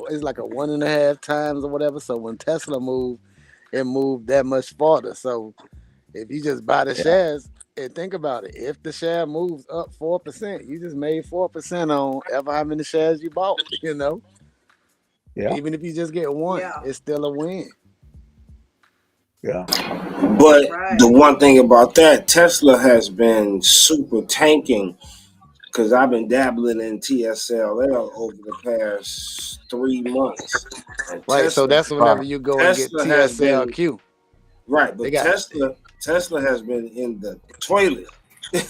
It's like a 1.5 times or whatever. So when Tesla moved, it moved that much farther. So if you just buy the
Yeah.
shares, And think about it. If the share moves up 4%, you just made 4% on ever how many shares you bought.
Yeah,
Even if you just get one,
Yeah.
it's still a win.
yeah.
But the
Right.
one thing about that, Tesla has been super tanking because I've been dabbling in TSLL over the past 3 months, and
Right. So that's whenever
Right.
you go and get
Tesla has been
TSLQ.
right,
They
but
got
Tesla has been in the toilet.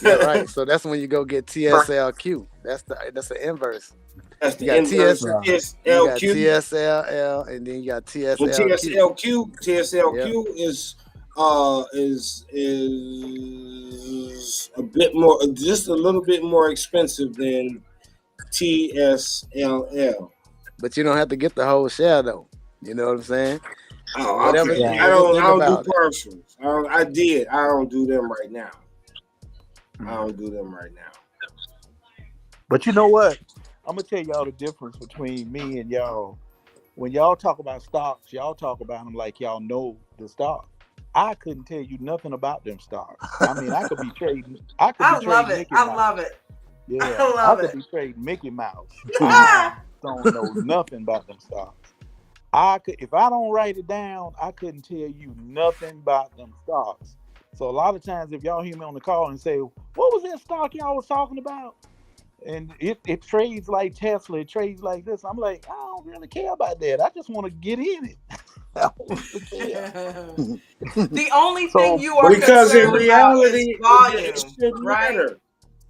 yeah, right. So that's when you go get TSLQ. That's the inverse.
That's
You
the
got
inverse
TS
of
Right.
you got
TSLQ.
TSLL and then you got
And
TSLQ. Yep.
TSLQ is a bit more, just a little bit more expensive than TSLL.
But you don't have to get the whole share though. You know what I'm saying? So
Oh,
whatever
okay.
Yeah.
you just
I
think
don't do
about it.
partials. I did. I don't do them right now. I
Mm.
don't do them right now.
But you know what? I'm gonna tell y'all the difference between me and y'all. When y'all talk about stocks, y'all talk about them like y'all know the stock. I couldn't tell you nothing about them stocks. I mean, I could be trading. I could be
I love
trading
it.
Mickey
I love
Mouse.
it.
Yeah,
I
I
love
could
it.
be trading Mickey Mouse. I don't know nothing about them stocks. I could, if I don't write it down, I couldn't tell you nothing about them stocks. So a lot of times, if y'all hear me on the call and say, "What was that stock y'all was talking about?" and it trades like Tesla, it trades like this, I'm like, I don't really care about that. I just want to get in it. I don't really care.
The only thing
So,
you are
but
Because in
concerned about is
reality, it
volume,
shouldn't
right?
matter.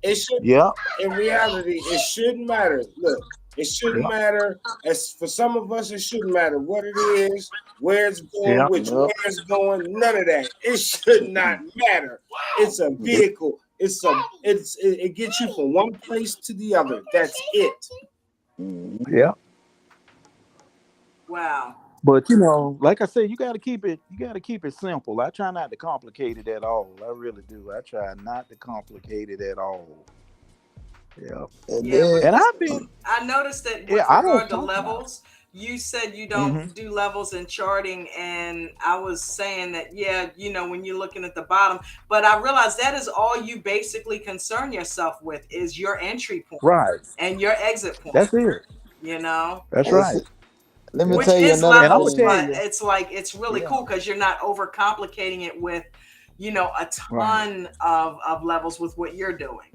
It should.
yeah,
In reality, it shouldn't matter. Look, it shouldn't
yeah,
matter. As for some of us, it shouldn't matter what it is, where it's going,
yeah,
which way
Nope.
it's going. None of that. It should not matter. It's a
It,
vehicle. It gets you from one place to the other. That's it.
mhm.
yeah.
Wow.
But like I said, you got to keep it simple. I try not to complicate it at all. I really do. I try not to complicate it at all. Yeah.
And
Yeah,
then
And I've been,
I noticed that
yeah,
with
I don't
regard to
talk about
levels, you said you
it.
don't do levels in charting, and I was saying that, yeah, when you're looking at the bottom, but I realized that is all you basically concern yourself with is your entry point
Right.
and your exit point,
That's it.
you know,
That's
it's,
right.
let me
Yeah.
which
tell you
is
another
And I'm gonna
levels,
tell
thing.
but
you,
it's like, it's really
yeah,
cool because you're not overcomplicating it with, a
right.
ton of levels with what you're doing.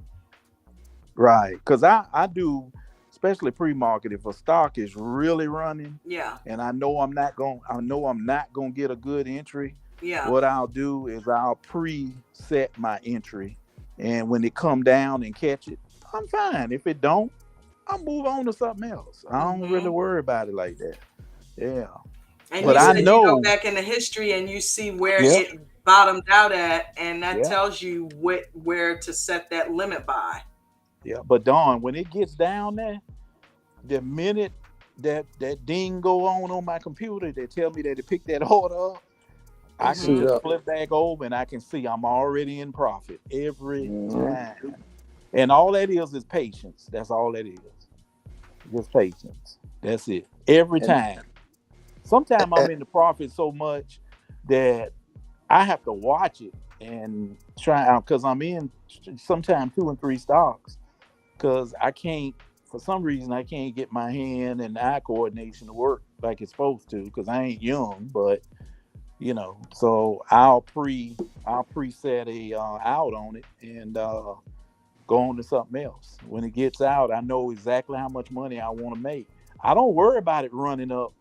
Right. Because I do, especially pre-market, if a stock is really running
Yeah.
and I know I'm not gonna get a good entry,
Yeah.
what I'll do is I'll preset my entry. And when it come down and catch it, I'm fine. If it don't, I'll move on to something else. I don't really
Hmm.
worry about it like that. Yeah.
And
But
you
And
I
said
then
you go
know,
back in the history and you see where
yeah,
it bottomed out at, and that
yeah,
tells you where to set that limit by.
yeah. But Dawn, when it gets down there, the minute that ding go on my computer, they tell me that it picked that order up.
it
I can
Hmm.
shoot
just
up.
flip back over and I can see I'm already in profit every
Hmm.
time. And all that is patience. That's all that is. Just patience. That's it. Every
And,
time. Sometimes
and
I'm in the profit so much that I have to watch it and try out because I'm in sometimes two and three stocks because I can't, for some reason, I can't get my hand and eye coordination to work like it's supposed to because I ain't young, but so I'll preset a out on it and go on to something else. When it gets out, I know exactly how much money I want to make. I don't worry about it running up,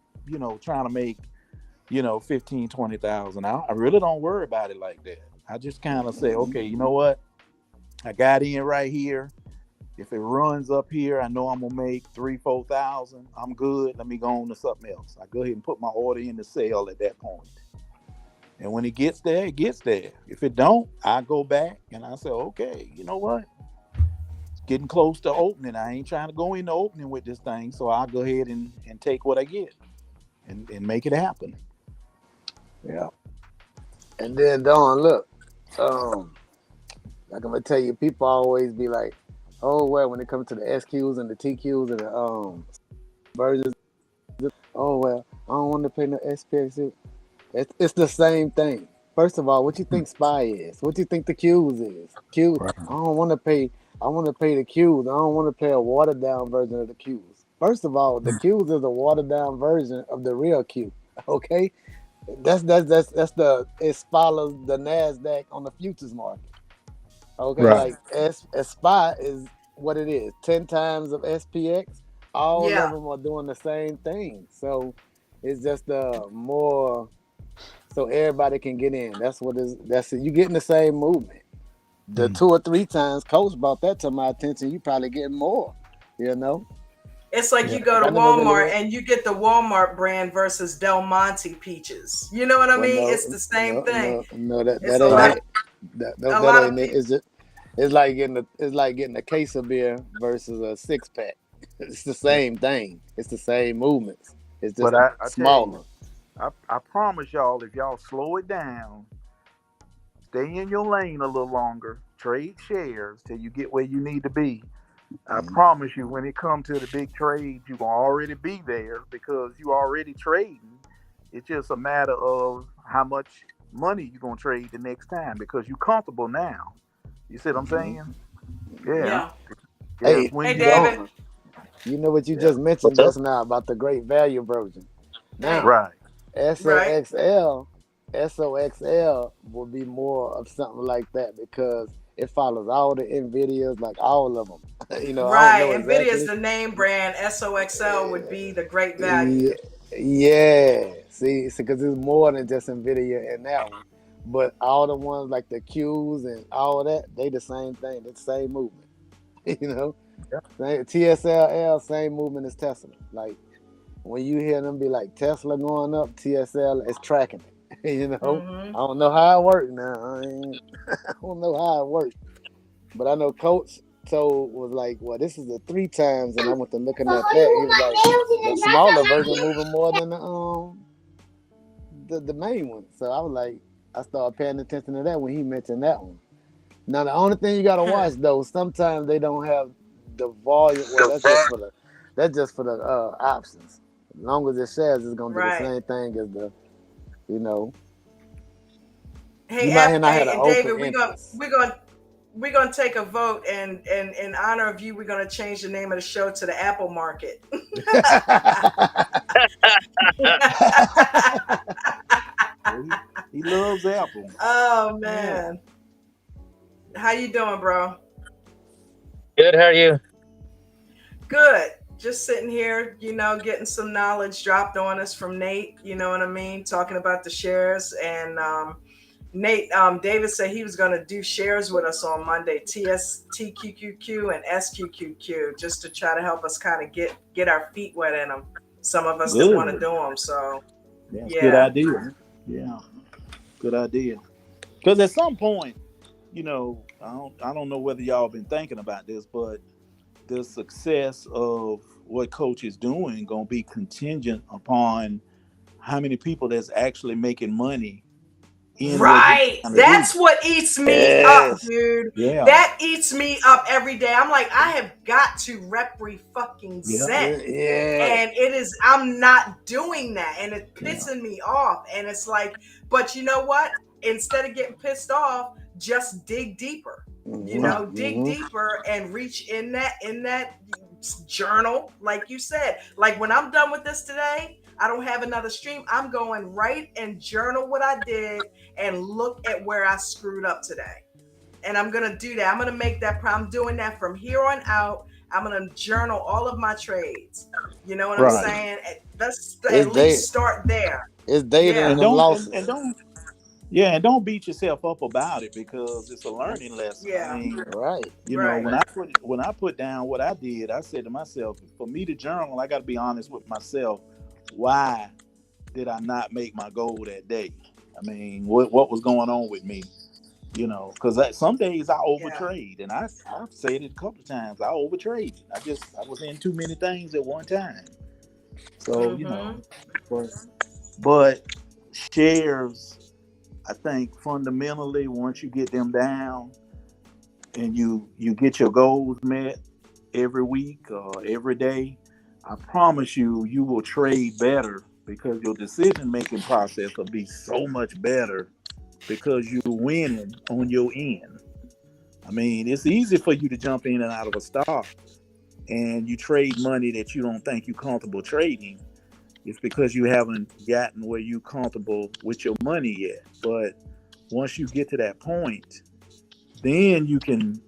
trying to make 15, 20,000. I really don't worry about it like that. I just kind of say,
mhm.
okay, you know what? I got in right here. If it runs up here, I know I'm gonna make 3, 4,000. I'm good. Let me go on to something else. I go ahead and put my order in the sale at that point. And when it gets there, it gets there. If it don't, I go back and I say, okay, you know what? It's getting close to opening. I ain't trying to go in the opening with this thing, so I'll go ahead and take what I get and make it happen. Yeah.
And then Don, look, um, like I'm gonna tell you, people always be like, "Oh well," when it comes to the SQs and the TQs and the versions. Oh well, I don't want to pay no SPX. It's the same thing. First of all, what you think SPY is? What you think the Q's is? Q. I don't want to pay. I want to pay the Q's. I don't want to pay a watered down version of the Q's. First of all, the Q's is a watered down version of the real Q. Okay, that's the it follows the Nasdaq on the futures market. Okay,
Right.
like SPY is what it is. 10 times of SPX. All of
Yeah.
them are doing the same thing. So it's just more so everybody can get in. That's what is. That's it. You getting the same movement. The 2 or 3 times coach brought that to my attention. You probably getting more. You know.
It's like
Yeah.
you go
Like
to
I never
Walmart
really.
and you get the Walmart brand versus Del Monte peaches. You know what I
Well,
mean? It's the same thing.
no. That
It's
that
a
ain't
lot.
Right.
it. That
A
that
lot of
ain't it.
people.
It's like getting a case of beer versus a 6 pack. It's the same thing. It's the same movements. It's
But
just
I tell you,
smaller.
I promise y'all, if y'all slow it down, stay in your lane a little longer, trade shares till you get where you need to be. I
Mm.
promise you, when it comes to the big trades, you will already be there because you already trading. It's just a matter of how much money you're gonna trade the next time because you're comfortable now. You see what I'm
Mhm.
saying? Yeah.
Yeah.
Yes.
Hey,
When
Hey,
you
David.
don't.
you know what you
Yeah.
just mentioned just now about the great value version.
Hey.
Now,
Right.
Right.
SOXL, SOXL will be more of something like that because it follows all the NVIDIAs, like all of them. I don't know
Right. Nvidia is
exactly.
the name brand. SOXL would be the great value.
Yeah, yeah. See, because it's more than just NVIDIA in that one. But all the ones like the Qs and all that, they the same thing. They the same movement. you know,
Yeah.
TSLL, same movement as Tesla. Like when you hear them be like Tesla going up, TSL is tracking it.
Hmm.
I don't know how it works now. I don't know how it works, but I know Coach told was like, well, this is the 3 times, and I went to looking
So
at
how
that.
you
He
want
was
my
like,
nails in
the
the dark
smaller
on my
version
nails?
moving more than the main one. So I was like, I started paying attention to that when he mentioned that one. Now the only thing you gotta watch though, sometimes they don't have the volume. Well, that's just for the options. As long as it shares, it's gonna do the
Right.
same thing as the you know.
Hey,
You might not have
hey,
an
and
open
David,
interest.
we're gonna take a vote, and in honor of you, we're gonna change the name of the show to the Apple Market.
He loves Apple.
Oh
Yeah.
man, how you doing, bro?
Good, how are you?
Good. Just sitting here, getting some knowledge dropped on us from Nate. You know what I mean? Talking about the shares, and Nate, David said he was going to do shares with us on Monday, TSTQQQ and SQQQ, just to try to help us kind of get our feet wet in them. Some of us that want to
Good.
do them. So
That's a good
yeah,
idea. Yeah. Good idea. Because at some point, I don't know whether y'all been thinking about this, but the success of what coach is doing gonna be contingent upon how many people that's actually making money in what he's
right.
trying to do.
That's what eats me up,
Yes.
dude.
Yeah.
That eats me up every day. I'm like, I have got to repre fucking
Yeah.
send.
Yeah.
And I'm not doing that. And it's
Yeah.
pissing me off. And it's like, but you know what? Instead of getting pissed off, just dig deeper.
Right.
Dig deeper and reach in that journal, like you said. Like when I'm done with this today, I don't have another stream. I'm going right and journal what I did and look at where I screwed up today. And I'm gonna do that. I'm gonna make that. I'm doing that from here on out. I'm gonna journal all of my trades. You know what I'm
Right.
saying? Let's
It's
at
data.
least start there.
It's data
Yeah,
and
And
them
don't and
losses.
don't yeah, and don't beat yourself up about it because it's a learning lesson. I
yeah,
mean,
Right.
right.
when I put down what I did, I said to myself, for me to journal, I got to be honest with myself. Why did I not make my goal that day? I mean, what was going on with me? Because some days I
Yeah.
overtrade, and I've said it a couple of times. I overtraded. I was in too many things at one time. So
Mm-hmm.
but, but shares, I think fundamentally, once you get them down and you get your goals met every week or every day, I promise you will trade better because your decision making process will be so much better because you're winning on your end. I mean, it's easy for you to jump in and out of a stock and you trade money that you don't think you're comfortable trading. It's because you haven't gotten where you're comfortable with your money yet. But once you get to that point, then you can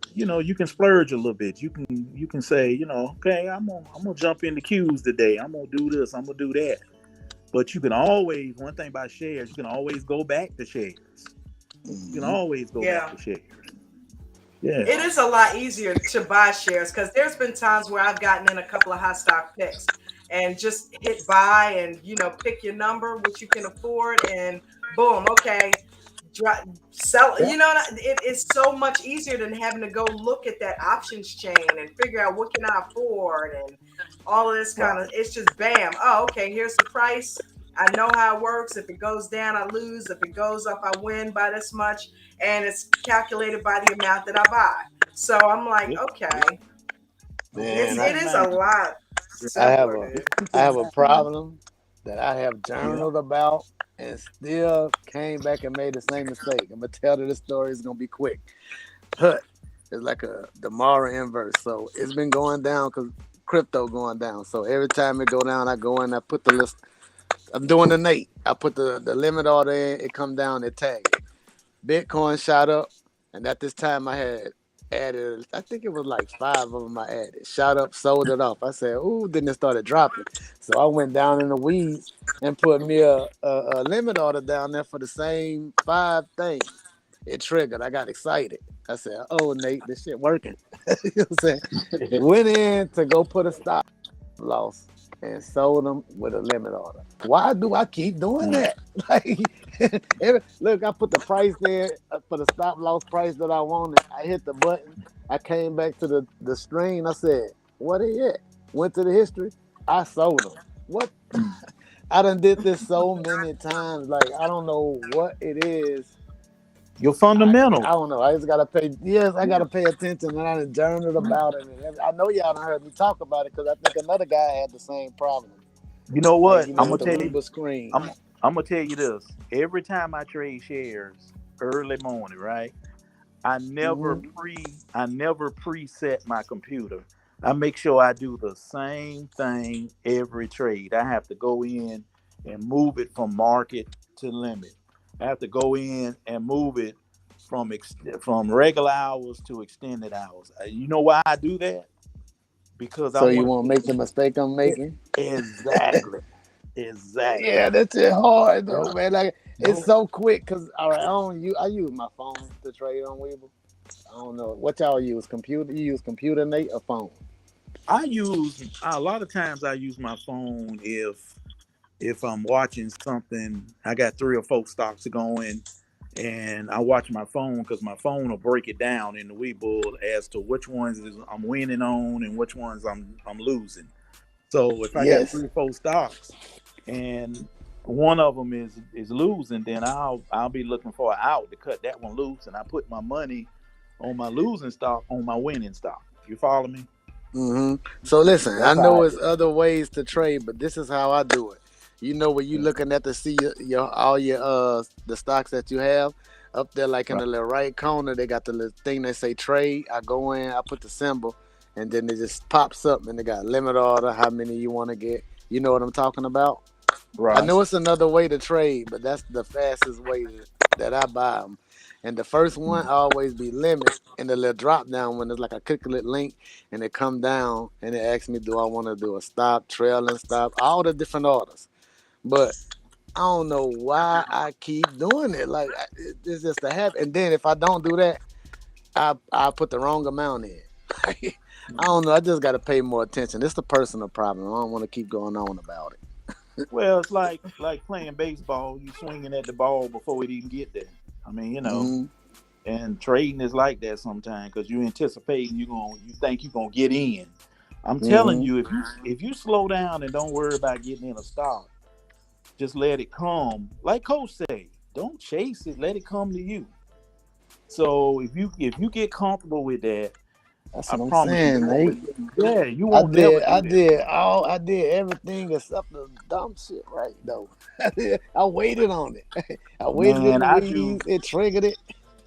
splurge a little bit. You can say, okay, I'm gonna jump into cues today. I'm gonna do this. I'm gonna do that. But you can always, one thing about shares, you can always go back to shares. You can
Mhm.
always go back
Yeah.
to shares. Yeah.
It is a lot easier to buy shares because there's been times where I've gotten in a couple of high stock picks and just hit buy and pick your number which you can afford and boom, okay, sell.
Yeah.
It is so much easier than having to go look at that options chain and figure out what can I afford and all of this kind of.
Right.
It's just bam. Oh, okay. Here's the price. I know how it works. If it goes down, I lose. If it goes up, I win by this much, and it's calculated by the amount that I buy. So I'm like,
Yeah. Yeah.
okay,
But
Man,
keep
it
in
is a
mind,
lot
I have
simpler,
a
dude.
keep
I
in
have a
mind,
problem that I have
yeah.
journaled about and still came back and made the same mistake. I'm gonna tell you the story. It's gonna be quick. Hut is like a Damara inverse, so it's been going down because crypto going down. So every time it go down, I go in, I put the list. I'm doing the Nate. I put the limit order in. It come down. It tag it. Bitcoin shot up, and at this time I had added, I think it was like five of them I added. Shot up, sold it off. I said, ooh, then it started dropping. So I went down in the weeds and put me a limit order down there for the same five things. It triggered. I got excited. I said, oh, Nate, this shit working. You know what I'm saying? Went in to go put a stop loss and sold them with a limit order. Why do I keep doing
Mm.
that? Like, look, I put the price there for the stop loss price that I wanted. I hit the button. I came back to the screen. I said, "What is it?" Went to the history. I sold them. What? I done did this so many times. Like I don't know what it is.
Your
I
fundamentals.
don't know. I just gotta pay. Yes, I
Yeah.
gotta pay attention, and I done journaled about it. And I know y'all done heard me talk about it because I think another guy had the same problem.
You know
Like
what? I'm
with
gonna
the
tell you.
Weeble screen.
I'm gonna tell you this. Every time I trade shares early morning, right?
Hmm.
I never preset my computer. I make sure I do the same thing every trade. I have to go in and move it from market to limit. I have to go in and move it from regular hours to extended hours. You know why I do that? Because I
So you
want
won't
to
make the mistake I'm making.
exactly, exactly.
Yeah, that's it hard
Yeah.
though, man. Like it's
No,
so quick because all right, I use my phone to trade on Weeble. I don't know what y'all use. Computer? You use computer, Nate, or phone?
I use a lot of times I use my phone if I'm watching something. I got three or four stocks going, and I watch my phone because my phone will break it down in the Webull as to which ones I'm winning on and which ones I'm losing. So if I got
Yes.
three or four stocks and one of them is losing, then I'll be looking for an out to cut that one loose, and I put my money on my losing stock on my winning stock. You follow me?
So listen, I
That's how
know
I
it's
do it.
other ways to trade, but this is how I do it. You know, when you looking at to see your all your the stocks that you have up there, like in
Right.
the little right corner, they got the little thing that say trade. I go in, I put the symbol, and then it just pops up, and they got limit order, how many you want to get. You know what I'm talking about? I
Right.
know it's another way to trade, but that's the fastest way that I buy them. And the first one always be limit, and the little drop down when there's like a clicklet link, and it come down and it asks me, do I want to do a stop, trailing stop, all the different orders. But I don't know why I keep doing it. Like it's just a habit. And then if I don't do that, I put the wrong amount in. I don't know. I just got to pay more attention. It's a personal problem. I don't want to keep going on about it.
Well, it's like playing baseball. You swinging at the ball before it even get there. I mean,
Hmm.
and trading is like that sometimes because you anticipating you think you're gonna get in. I'm telling
Hmm.
you, if you slow down and don't worry about getting in a stock, just let it come. Like Coach say, don't chase it. Let it come to you. So if you get comfortable with that,
That's
I
what I'm
promise you,
saying,
you won't.
Nate.
Yeah, you
I
won't never
did,
do that.
I did everything except the dumb shit right though. I waited on it. I waited in
Man,
the
I do.
weeds. It triggered it.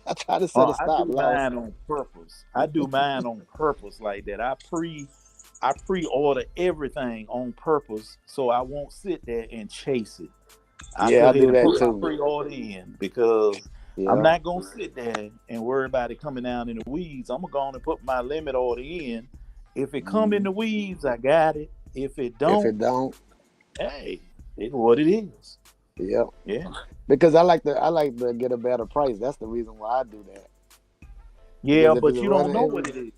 I tried to set a
I
stop
do
loss.
mine on purpose. I do mine on purpose like that. I pre-order everything on purpose so I won't sit there and chase it. I
Yeah,
go
I
ahead
do
and
that
put my
too.
pre-order in because I'm
Yeah,
not gonna sit there and worry about it coming down in the weeds. I'm gonna go on and put my limit order in. If it come in
mm,
the weeds, I got it. If it
if
don't,
it don't,
hey, it's what it is.
yeah.
Yeah.
Because I like to get a better price. That's the reason why I do that.
Yeah,
Because if it's
but you don't
running
know
every,
what it is.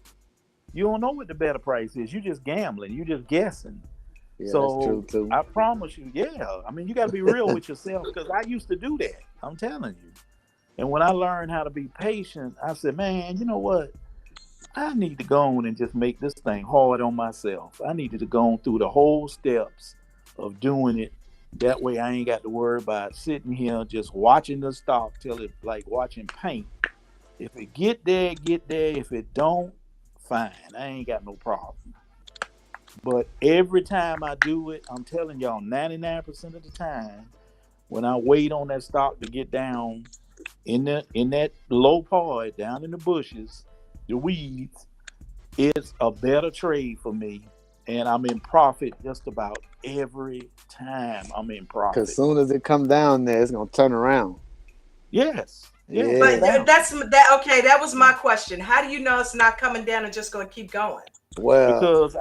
You don't know what the better price is. You just gambling. You just guessing.
yeah, that's true
So
too.
I promise you, yeah. I mean, you got to be real with yourself because I used to do that. I'm telling you. And when I learned how to be patient, I said, man, you know what? I need to go on and just make this thing hard on myself. I needed to go on through the whole steps of doing it. That way, I ain't got to worry about sitting here just watching the stock till it like watching paint. If it get there, get there. If it don't, fine. I ain't got no problem. But every time I do it, I'm telling y'all, 99% of the time, when I wait on that stock to get down in that low part, down in the bushes, the weeds, it's a better trade for me. And I'm in profit just about every time I'm in
Cause
profit.
soon as it come down there, it's gonna turn around.
Yes. Yes, it's
But
Yeah.
bound.
that's that. Okay, that was my question. How do you know it's not coming down and just going to keep going?
Well,
Because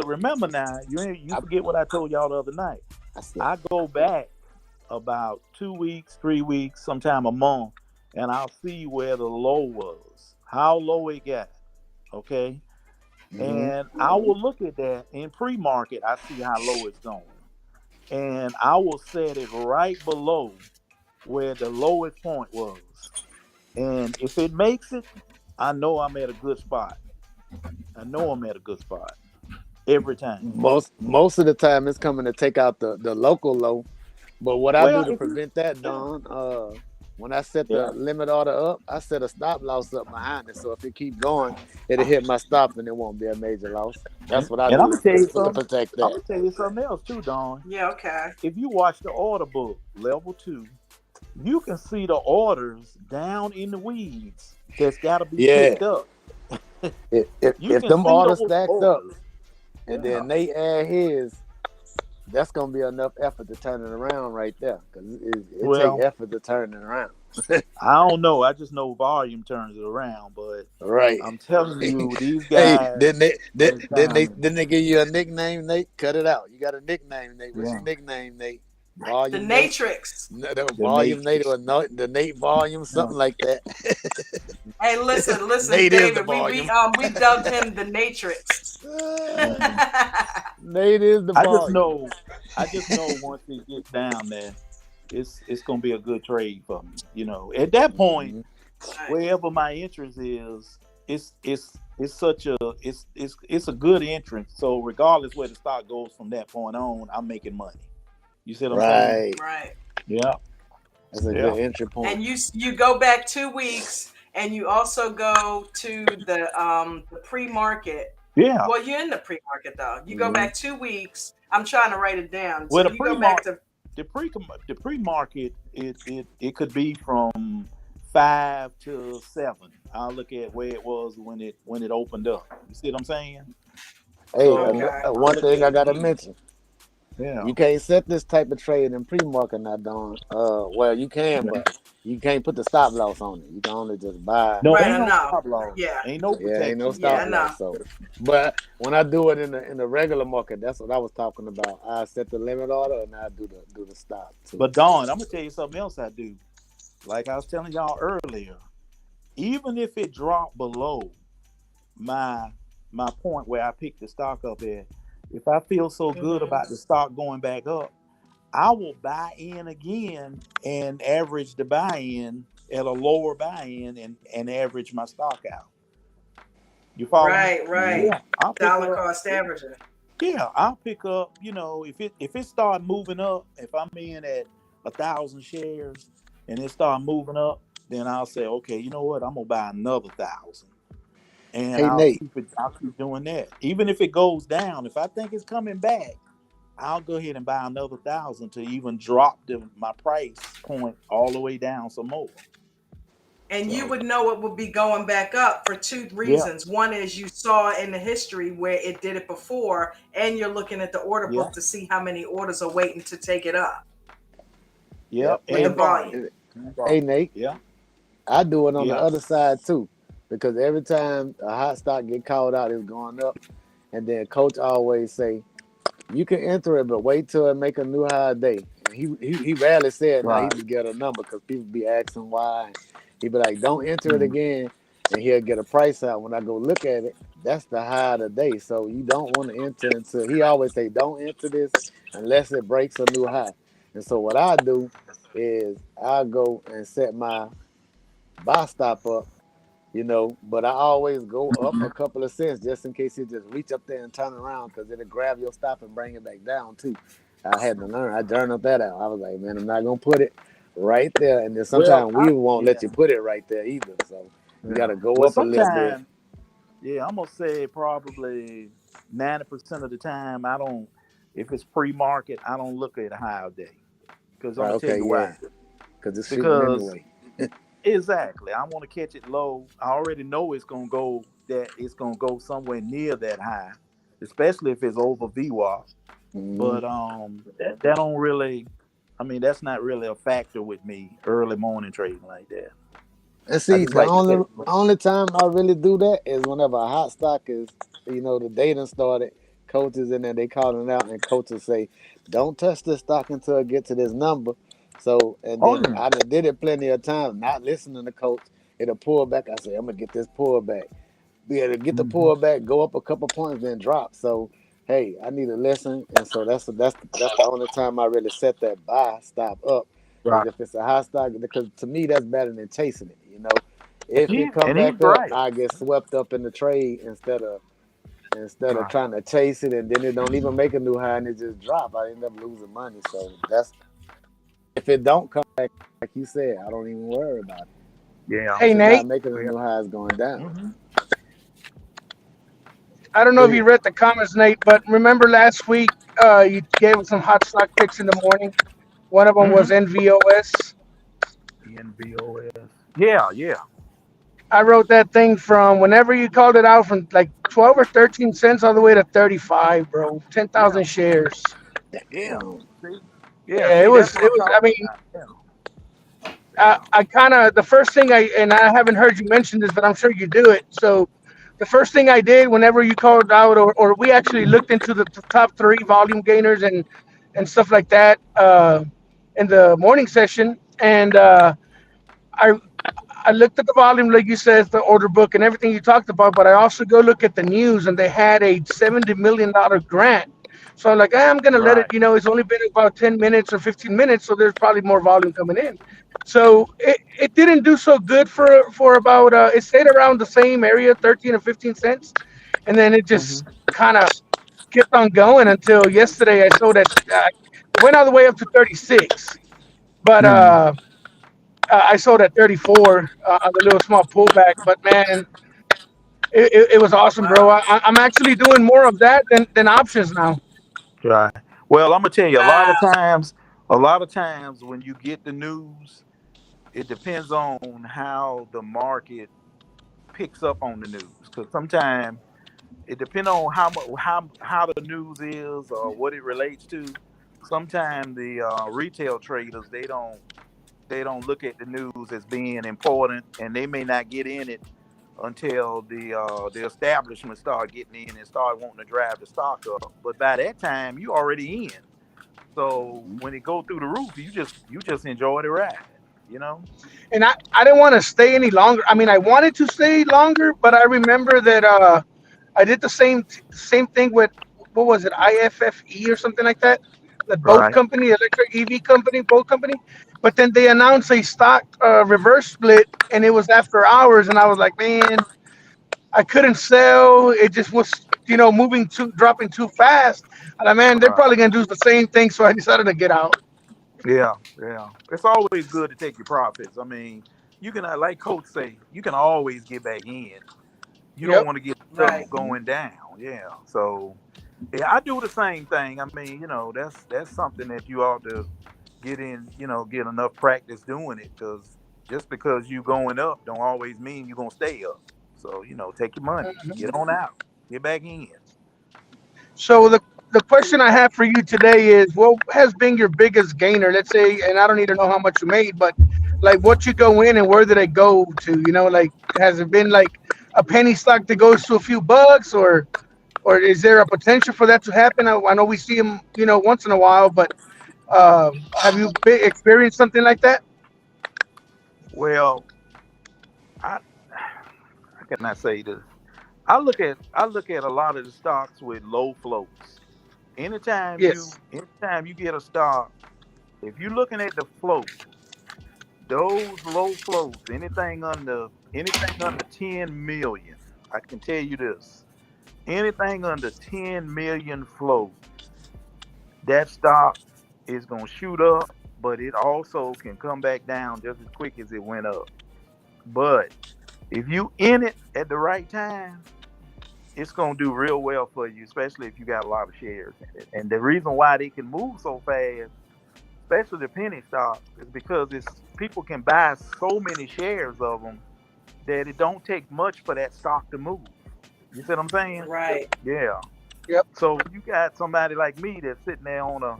remember now, you
I,
forget what I told y'all the other night.
I said,
I go back about 2 weeks, 3 weeks, sometime a month, and I'll see where the low was, how low it got. Okay.
mm-hmm.
And I will look at that in pre-market. I see how low it's going. And I will set it right below where the lowest point was. And if it makes it, I know I'm at a good spot. I know I'm at a good spot every time.
Most of the time it's coming to take out the local low. But what I do
Well,
to
if you,
prevent that,
yeah,
Don, when I set the
yeah.
limit order up, I set a stop loss up behind it. So if it keep going, it'll hit my stop and it won't be a major loss. That's what I
And I'm
do
gonna tell you
to
something.
protect
I'm
that.
gonna tell you something else too, Don.
Yeah. Okay.
If you watch the order book, level two, you can see the orders down in the weeds that's got to be
Yeah.
picked up. You
If
can
them
see
orders
those
stacked up
orders.
and
Yeah.
then they add his, that's gonna be enough effort to turn it around right there. Cause it take
Well,
effort to turn it around.
I don't know. I just know volume turns it around, but
Right.
I'm telling you, these
Hey,
guys, when it's down,
didn't they give you a nickname, Nate? Cut it out. You got a nickname, Nate. What's your
yeah,
nickname, Nate?
The
Volume Nate?
Natrix.
No, the
the
volume Nate
matrix.
or no, the Nate volume,
Yeah.
something like that.
Hey, listen,
Nate is the
David. We
volume.
we um we dubbed him the Natrix.
Yeah.
Nate is the
I just
volume.
know, once it gets down there, it's gonna be a good trade for me. At that point,
Mhm.
Nice.
wherever my interest is, it's such a it's a good entrance. So regardless where the stock goes from that point on, I'm making money. You see what I'm saying?
Right.
Right.
Yeah,
That's a
yeah,
good entry point.
And you go back 2 weeks, and you also go to the pre-market.
yeah.
Well, you're in the pre-market though. You go
Hmm.
back 2 weeks. I'm trying to write it down. So
Well,
you go back to
the pre market it could be from 5 to 7. I'll look at where it was when it opened up. You see what I'm saying?
Hey,
So
okay.
I
one
look
thing
at
I
it
gotta
then.
mention.
Yeah.
You can't set this type of trade in pre-market now, Don. Well, you can, but you can't put the stop loss on it. You can only just buy.
No,
Right.
ain't
I
no
know.
stop loss.
Yeah.
Ain't no
Yeah, ain't no
protection
Yeah.
stop
I
for it.
know.
loss. So, but when I do it in the regular market, that's what I was talking about. I set the limit order and I do the stop too.
But Dawn, I'm gonna tell you something else I do. Like I was telling y'all earlier, even if it dropped below my my point where I picked the stock up at, if I feel so good
Hmm.
about the stock going back up, I will buy in again and average the buy in at a lower buy in and average my stock out. You follow me?
Right. Right.
Hmm.
Yeah, I'll pick
Dollar
up.
cost averaging.
Yeah, I'll pick up. If it start moving up, if I'm in at 1,000 shares and it start moving up, then I'll say, okay, you know what? I'm gonna buy another 1,000. and
Hey Nate,
I'll keep doing that. Even if it goes down, if I think it's coming back, I'll go ahead and buy another 1,000 to even drop my price point all the way down some more.
And you
So
would know it would be going back up for two
yeah,
reasons. One is you saw in the history where it did it before, and you're looking at the order
yeah,
book to see how many orders are waiting to take it up
yeah,
yep.
with the
and
And
volume.
volume,
and-
and
hey
volume.
Nate,
Yeah,
I do it on the
yeah,
other side too, because every time a hot stock get called out, it's going up, and then coach always say, you can enter it, but wait till it make a new high day. And he rarely said now. He
right.
just get a number because people be asking why. He be like, don't enter it
Mhm.
again, and he'll get a price out. When I go look at it, that's the high of the day. So you don't want to enter until he always say, don't enter this unless it breaks a new high. And so what I do is I go and set my buy stop up, but I always go up a couple of cents just in case you just reach up there and turn around because it'll grab your stop and bring it back down too. I had to learn. I journaled that out. I was like, man, I'm not gonna put it right there. And then
Well,
sometimes we won't let you
yeah,
put it right there either. So you got
yeah.
to go
Well,
up a little bit.
sometimes, yeah, I'm gonna say probably 90% of the time, I don't. If it's pre-market, I don't look at a high day because I'm
Right?
gonna tell
Okay,
you
yeah,
why.
because it's shooting
Because
anyway.
exactly, I want to catch it low. I already know it's gonna go somewhere near that high, especially if it's over VWAP.
Hmm.
But that don't really. I mean, that's not really a factor with me early morning trading like that.
And
I
see,
just
the
like to
only
catch.
only time I really do that is whenever a hot stock is, the day done started. Coaches in there, they calling out, and coaches say, "Don't touch this stock until it get to this number." So, and
Oh
then
yeah.
I done did it plenty of times, not listening to coach. It'll pull back. I say, "I'm gonna get this pullback." Be able to get the
Mhm.
pullback, go up a couple points, then drop. So, hey, I need to listen, and so that's the only time I really set that buy stop up is
Right.
if it's a high stock, because to me that's better than chasing it. If it
Yeah,
come
and he's
back up,
right.
I get swept up in the trade instead of
Right.
trying to chase it, and then it don't even make a new high and it just drop. I end up losing money. So that's if it don't come back, like you said, I don't even worry about it.
Yeah.
If
Hey
it's not
Nate,
making a
Yeah.
new high, it's going down.
Hmm.
I don't know
Go
if you
ahead.
read the comments, Nate, but remember last week you gave us some hot stock picks in the morning. One of them was
Hmm.
NVOS.
NVOS. Yeah. Yeah.
I wrote that thing from whenever you called it out from like 12 or 13 cents all the way to 35, bro.
Yeah.
10,000 shares.
Yeah.
Damn.
See. Yeah.
Yeah, it
See, that's
was.
what
It
I'm
was. I
talking
mean,
about. Yeah.
I,
Yeah.
I kind of the first thing I haven't heard you mention this, but I'm sure you do it. So the first thing I did whenever you called out, or we actually looked into the top three volume gainers and stuff like that in the morning session, and I I looked at the volume, like you said, the order book and everything you talked about, but I also go look at the news and they had a $70 million grant. So I'm like, I'm gonna let it,
Right.
it's only been about 10 minutes or 15 minutes, so there's probably more volume coming in. So it didn't do so good for about it stayed around the same area, 13 or 15 cents, and then it
Hmm.
just kind of kept on going until yesterday. I saw that it went all the way up to 36, but
Hmm.
I sold at 34 on the little small pullback, but man, it was awesome, bro.
Wow.
I'm actually doing more of that than options now.
Right. Well, I'm gonna tell you,
Wow.
a lot of times when you get the news, it depends on how the market picks up on the news. Because sometimes it depends on how the news is or what it relates to. Sometimes the retail traders they don't look at the news as being important, and they may not get in it until the establishment start getting in and start wanting to drive the stock up. But by that time, you already in. So
Mhm.
when it go through the roof, you just enjoy the ride. You know.
And I didn't want to stay any longer. I mean, I wanted to stay longer, but I remember that I did the same thing with what was it, IFFE or something like that, the boat
Right.
company, electric EV company, boat company. But then they announced a stock reverse split, and it was after hours, and I was like, man, I couldn't sell. It just was, moving dropping too fast. And I, man, they're
Right.
probably gonna do the same thing. So I decided to get out.
Yeah. Yeah. It's always good to take your profits. I mean, you can, like Coach say, you can always get back in. You don't
Yep.
want to get stuff
Right.
going down. Yeah. So yeah, I do the same thing. I mean, that's something that you ought to get in, get enough practice doing it, because just because you going up don't always mean you're gonna stay up. So, take your money, get on out, get back in.
So the question I have for you today is, what has been your biggest gainer? Let's say, and I don't need to know how much you made, but like what you go in and where did it go to? Like has it been like a penny stock that goes to a few bucks, or is there a potential for that to happen? I know we see them, once in a while, but have you experienced something like that?
Well, I how can I say this? I look at a lot of the stocks with low floats.
Yes.
Anytime you get a stock, if you're looking at the float, those low floats, anything under 10 million, I can tell you this. Anything under 10 million float, that stock is gonna shoot up, but it also can come back down just as quick as it went up. But if you in it at the right time, it's gonna do real well for you, especially if you got a lot of shares in it. And the reason why they can move so fast, especially the penny stocks, is because it's people can buy so many shares of them that it don't take much for that stock to move. You see what I'm saying?
Right.
Yeah.
Yep.
So you got somebody like me that's sitting there on a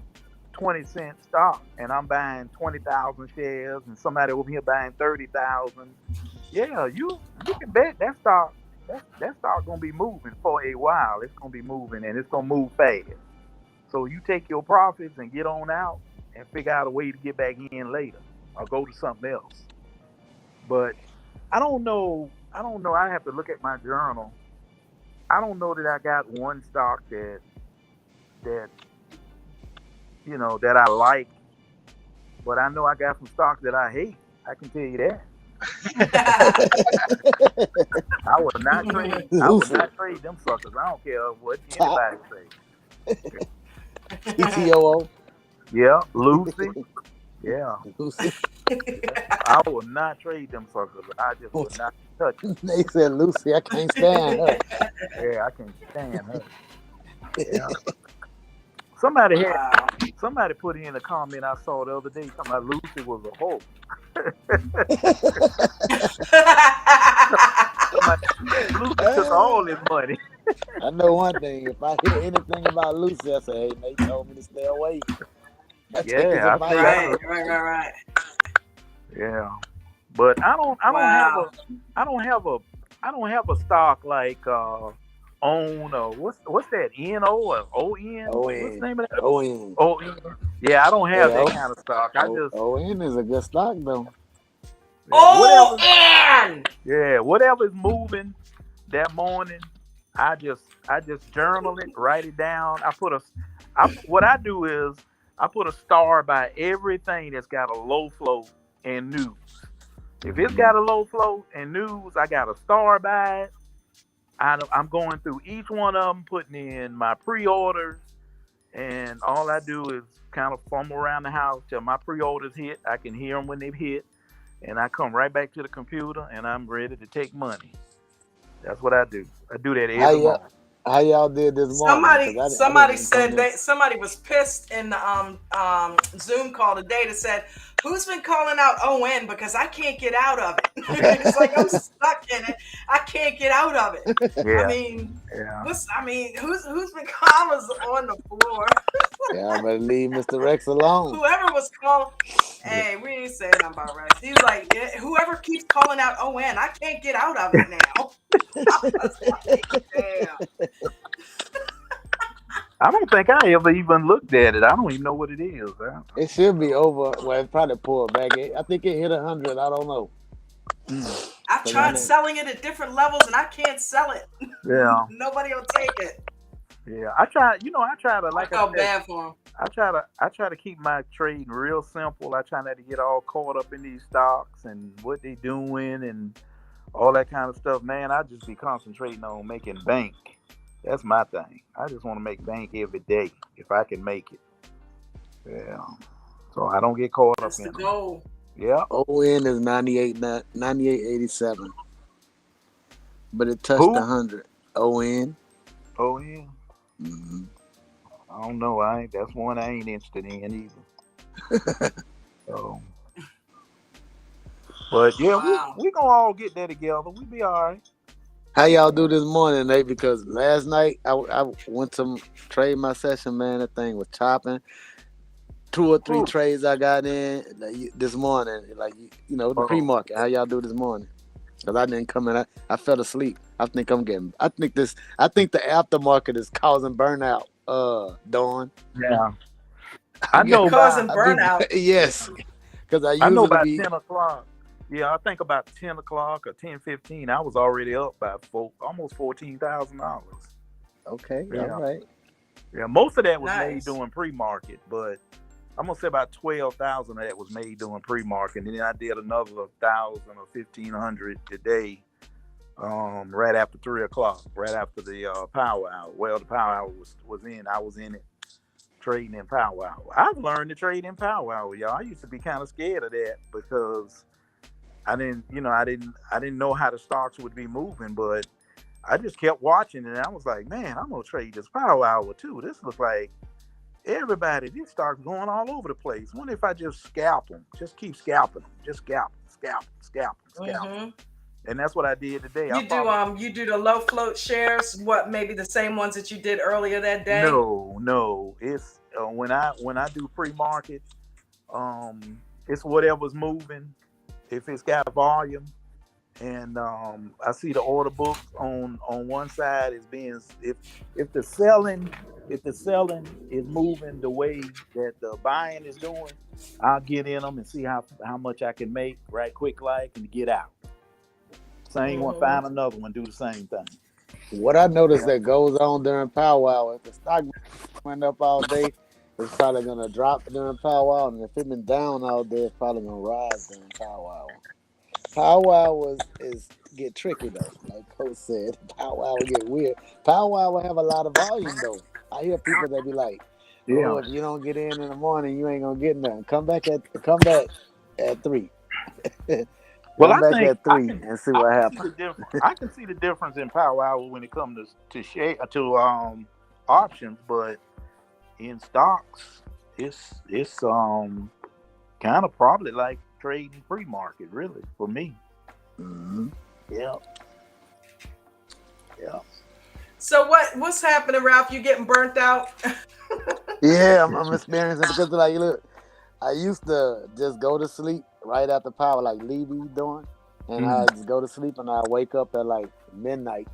20-cent stock, and I'm buying 20,000 shares, and somebody over here buying 30,000. Yeah, you can bet that stock gonna be moving for a while. It's gonna be moving, and it's gonna move fast. So you take your profits and get on out and figure out a way to get back in later or go to something else. But I don't know. I don't know. I have to look at my journal. I don't know that I got one stock that that I like, but I know I got some stocks that I hate. I can tell you that. I would not trade. I would
Lucy,
not trade them suckers. I don't care what
top
anybody say.
TTOO.
Yeah, Lucy. Yeah,
Lucy.
yeah. I would not trade them suckers. I just would not touch them.
They said Lucy, I can't stand her.
Yeah, I can't stand her. Yeah. Somebody had
Wow.
somebody put in a comment I saw the other day talking about Lucy was a hoe. Somebody, Lucy took all his money.
I know one thing. If I hear anything about Lucy, I say, hey, Nate told me to stay away. I take his
Yeah, I see.
advice.
Right, right.
Yeah, but
Wow.
I don't have a I don't have a stock like own or what's that NO or ON? What's the
ON.
name of that?
ON.
ON. Yeah, I don't have
Yeah,
that kind of stock. I just
ON is a good stock, though.
yeah, whatever.
ON.
Yeah, whatever's moving that morning, I just journal it, write it down. What I do is I put a star by everything that's got a low float and news. If it's
Mhm.
got a low float and news, I got a star by it. I'm going through each one of them, putting in my pre-orders, and all I do is kind of fumble around the house till my pre-orders hit. I can hear them when they hit, and I come right back to the computer, and I'm ready to take money. That's what I do. I do that
How
every
y'all,
morning.
how y'all did this morning?
Somebody
Because I didn't
somebody
even come
said
in.
somebody was pissed in the Zoom call today that said, "Who's been calling out ON because I can't get out of it." It's like I'm stuck in it. I can't get out of it. I
Yeah,
mean,
yeah.
who's been calling us on the floor?
Y'all better leave Mr. Rex alone.
Whoever was calling,
Yeah.
hey, we ain't saying nothing about Rex. He's like, yeah, whoever keeps calling out ON, I can't get out of it now. I was like, damn.
I don't think I ever even looked at it. I don't even know what it is.
It should be over. Well, it probably pulled back. I think it hit 100. I don't know.
Mm.
I've
Cause I
tried
know.
selling it at different levels and I can't sell it.
Yeah,
Nobody will take it.
yeah. I try. I try to,
I
like I
felt
said,
bad for him.
I try to keep my trading real simple. I try not to get all caught up in these stocks and what they doing and all that kind of stuff. Man, I just be concentrating on making bank. That's my thing. I just want to make bank every day if I can make it. Yeah. So I don't get caught up
That's
in
the
them.
goal.
Yeah.
ON is 98, 98.87. but it touched
Who?
100. ON.
Oh yeah.
Mm-hmm.
I don't know. I ain't. That's one I ain't interested in either. So, but yeah, we
Wow.
we gonna all get there together. We be all right.
How y'all
Yeah.
do this morning, Nate? Because last night I went to trade my session, man. That thing was chopping. Two or three
Whew.
trades I got in this morning, like the pre
Oh,
market. How y'all do this morning? Because I didn't come in. I fell asleep. I think I'm getting. I think this. I think the aftermarket is causing burnout. Dawn.
yeah.
I
I
get.
know
Causing
by
I be
burnout.
yes, because I
I know
usually
by
be
10 o'clock. Yeah, I think about 10 o'clock or 10:15. I was already up by almost $14,000.
okay. All
Yeah,
right.
yeah. Most of that was made
Nice.
doing pre-market, but I'm gonna say about 12,000 of that was made doing pre-market, and then I did another 1,000 or 1,500 today. Right after 3 o'clock, right after the power hour. Well, the power hour was in. I was in it trading in power hour. I've learned to trade in power hour, y'all. I used to be kind of scared of that because I didn't know how the stocks would be moving, but I just kept watching and I was like, man, I'm gonna trade this power hour too. This looks like everybody, these stocks going all over the place. What if I just scalp them? Just keep scalping them. Just scalp them, scalp them, scalp them, scalp them.
Hmm.
And that's what I did today. I
You do
probably
you do the low float shares? What, maybe the same ones that you did earlier that day?
no. It's when I do pre-market, it's whatever's moving. If it's got volume, and I see the order books on one side is being if the selling if the selling is moving the way that the buying is doing, I'll get in them and see how much I can make right quick like and get out. Same one,
Hmm.
find another one, do the same thing.
What I noticed
Yeah,
that goes on during power hour, if the stock went up all day, it's probably gonna drop during power hour, and if it's been down all day, it's probably gonna rise during power hour. Power hours is get tricky though, like Coach said. Power hour get weird. Power hour have a lot of volume though. I hear people that be like,
yeah.
"Oh, if you don't get in the morning, you ain't gonna get nothing. Come back at 3.
Well,
Come
I
back
think
at 3 and see
I
what
can see
happens."
the difference. I can see the difference in power hour when it comes to share to options, but in stocks, it's kind of probably like trading free market, really, for me.
Mhm.
Yeah, yeah.
So what's happening, Ralph? You getting burnt out?
Yeah, I'm experiencing because like look, I used to just go to sleep right after power, like Lee be doing, and
Mm.
I just go to sleep and I wake up at like midnight,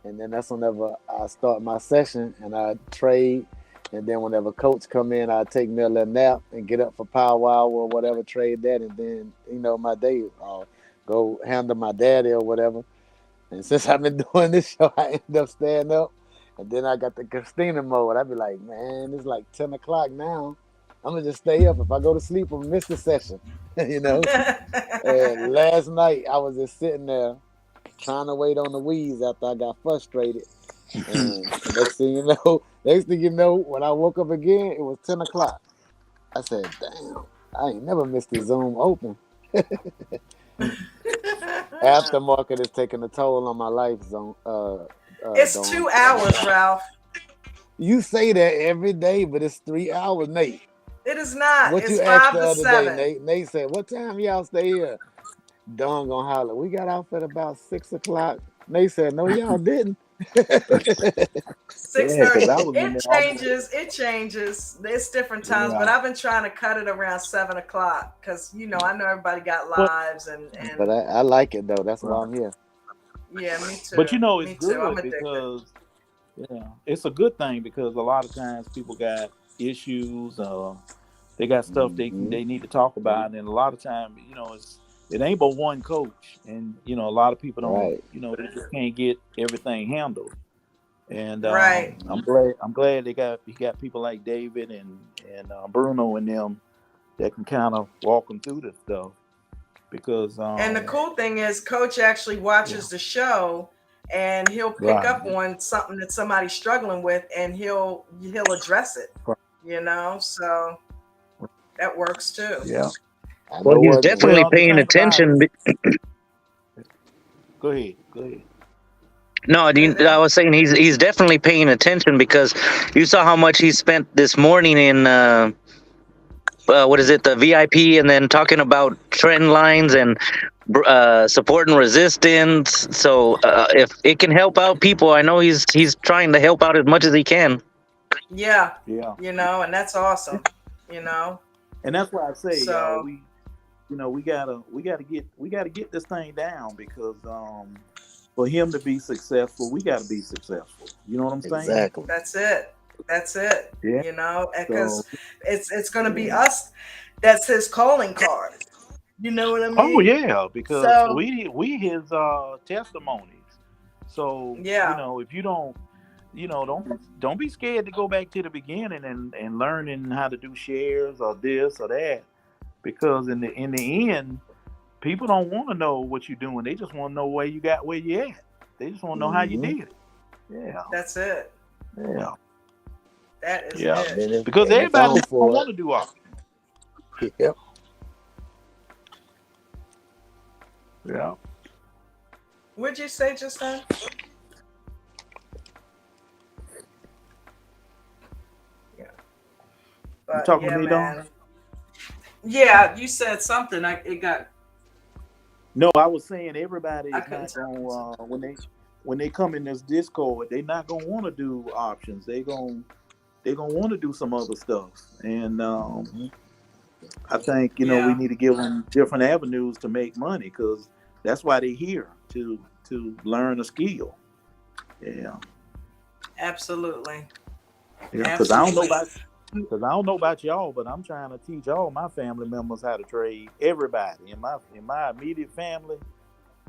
and then that's whenever I start my session and I trade, and then whenever coach come in, I take me a little nap and get up for power hour or whatever, trade that, and then my day, I'll go handle my daddy or whatever. And since I've been doing this show, I end up staying up. And then I got the Christina mode. I'd be like, man, it's like 10 o'clock now. I'm going to just stay up. If I go to sleep, I'll miss the session. you know? And last night, I was just sitting there trying to wait on the wheeze after I got frustrated. And next thing you know, when I woke up again, it was 10 o'clock. I said, damn, I ain't never missed the Zoom open. Aftermarket is taking a toll on my life,
It's
Dawn.
2 hours, Ralph.
You say that every day, but it's 3 hours, Nate.
It is not.
What you
It's
asked
five
the
to
other day,
seven.
Nate? Nate said, "What time y'all stay here?" Dawn gonna holler. We got off at about 6 o'clock. Nate said, "No, y'all didn't."
Six
Yeah, because
thirty.
I was in
It
there almost.
changes. It changes. It's different times, but
Yeah.
I've been trying to cut it around 7 o'clock because I know everybody got
But
lives
but
and
I like it though. That's why
right.
I'm here.
yeah, me
But
too.
it's
Me too. I'm
good
addicted.
because yeah, it's a good thing because a lot of times people got issues. They got stuff
Hmm.
they need to talk about, and a lot of time, it ain't but one coach, and a lot of people don't,
Right.
they just can't get everything handled. And
Right.
I'm glad he got people like David and Bruno and them that can kind of walk them through this stuff because
And the cool thing is, Coach actually watches
yeah,
the show, and he'll pick
right,
up on something that somebody's struggling with, and he'll address it. So that works too.
yeah.
I
Well,
know
he's
what.
definitely
Well, the
paying
thing about it,
attention.
go ahead.
No, I was saying he's definitely paying attention because you saw how much he spent this morning in what is it, the VIP, and then talking about trend lines and support and resistance. So if it can help out people, I know he's trying to help out as much as he can.
Yeah,
Yeah.
and that's awesome. You know,
And that's why I say, y'all,
so
we gotta get this thing down because for him to be successful, we gotta be successful. You know what I'm saying?
Exactly.
that's it. That's it.
Yeah. So
Because it's going to be us. That's his calling card. You know what I
oh
mean?
yeah, because
So
we his testimonies. So
yeah,
if you don't don't be scared to go back to the beginning and learning how to do shares or this or that because in the end people don't want to know what you're doing. They just want to know where you at. They just want to know how you
Hmm.
did it. Yeah.
that's it.
Yeah.
That is
Yeah.
it.
Because
And if
everybody
I'm
don't
for
want to do all.
it, yep,
Yeah.
What'd you say just then? Yeah,
You
but
talking to
yeah,
me, Don?
man. Yeah, you said something. It got.
No, I was saying everybody
I
is
couldn't
not
tell.
going when they come in this Discord, they're not gonna want to do options. They're gonna want to do some other stuff. And
hmm,
I think we
Yeah,
need to give them different avenues to make money because that's why they're here to learn a skill. Yeah,
absolutely,
yeah.
absolutely.
Because I don't know about y'all, but I'm trying to teach all my family members how to trade. Everybody in my immediate family,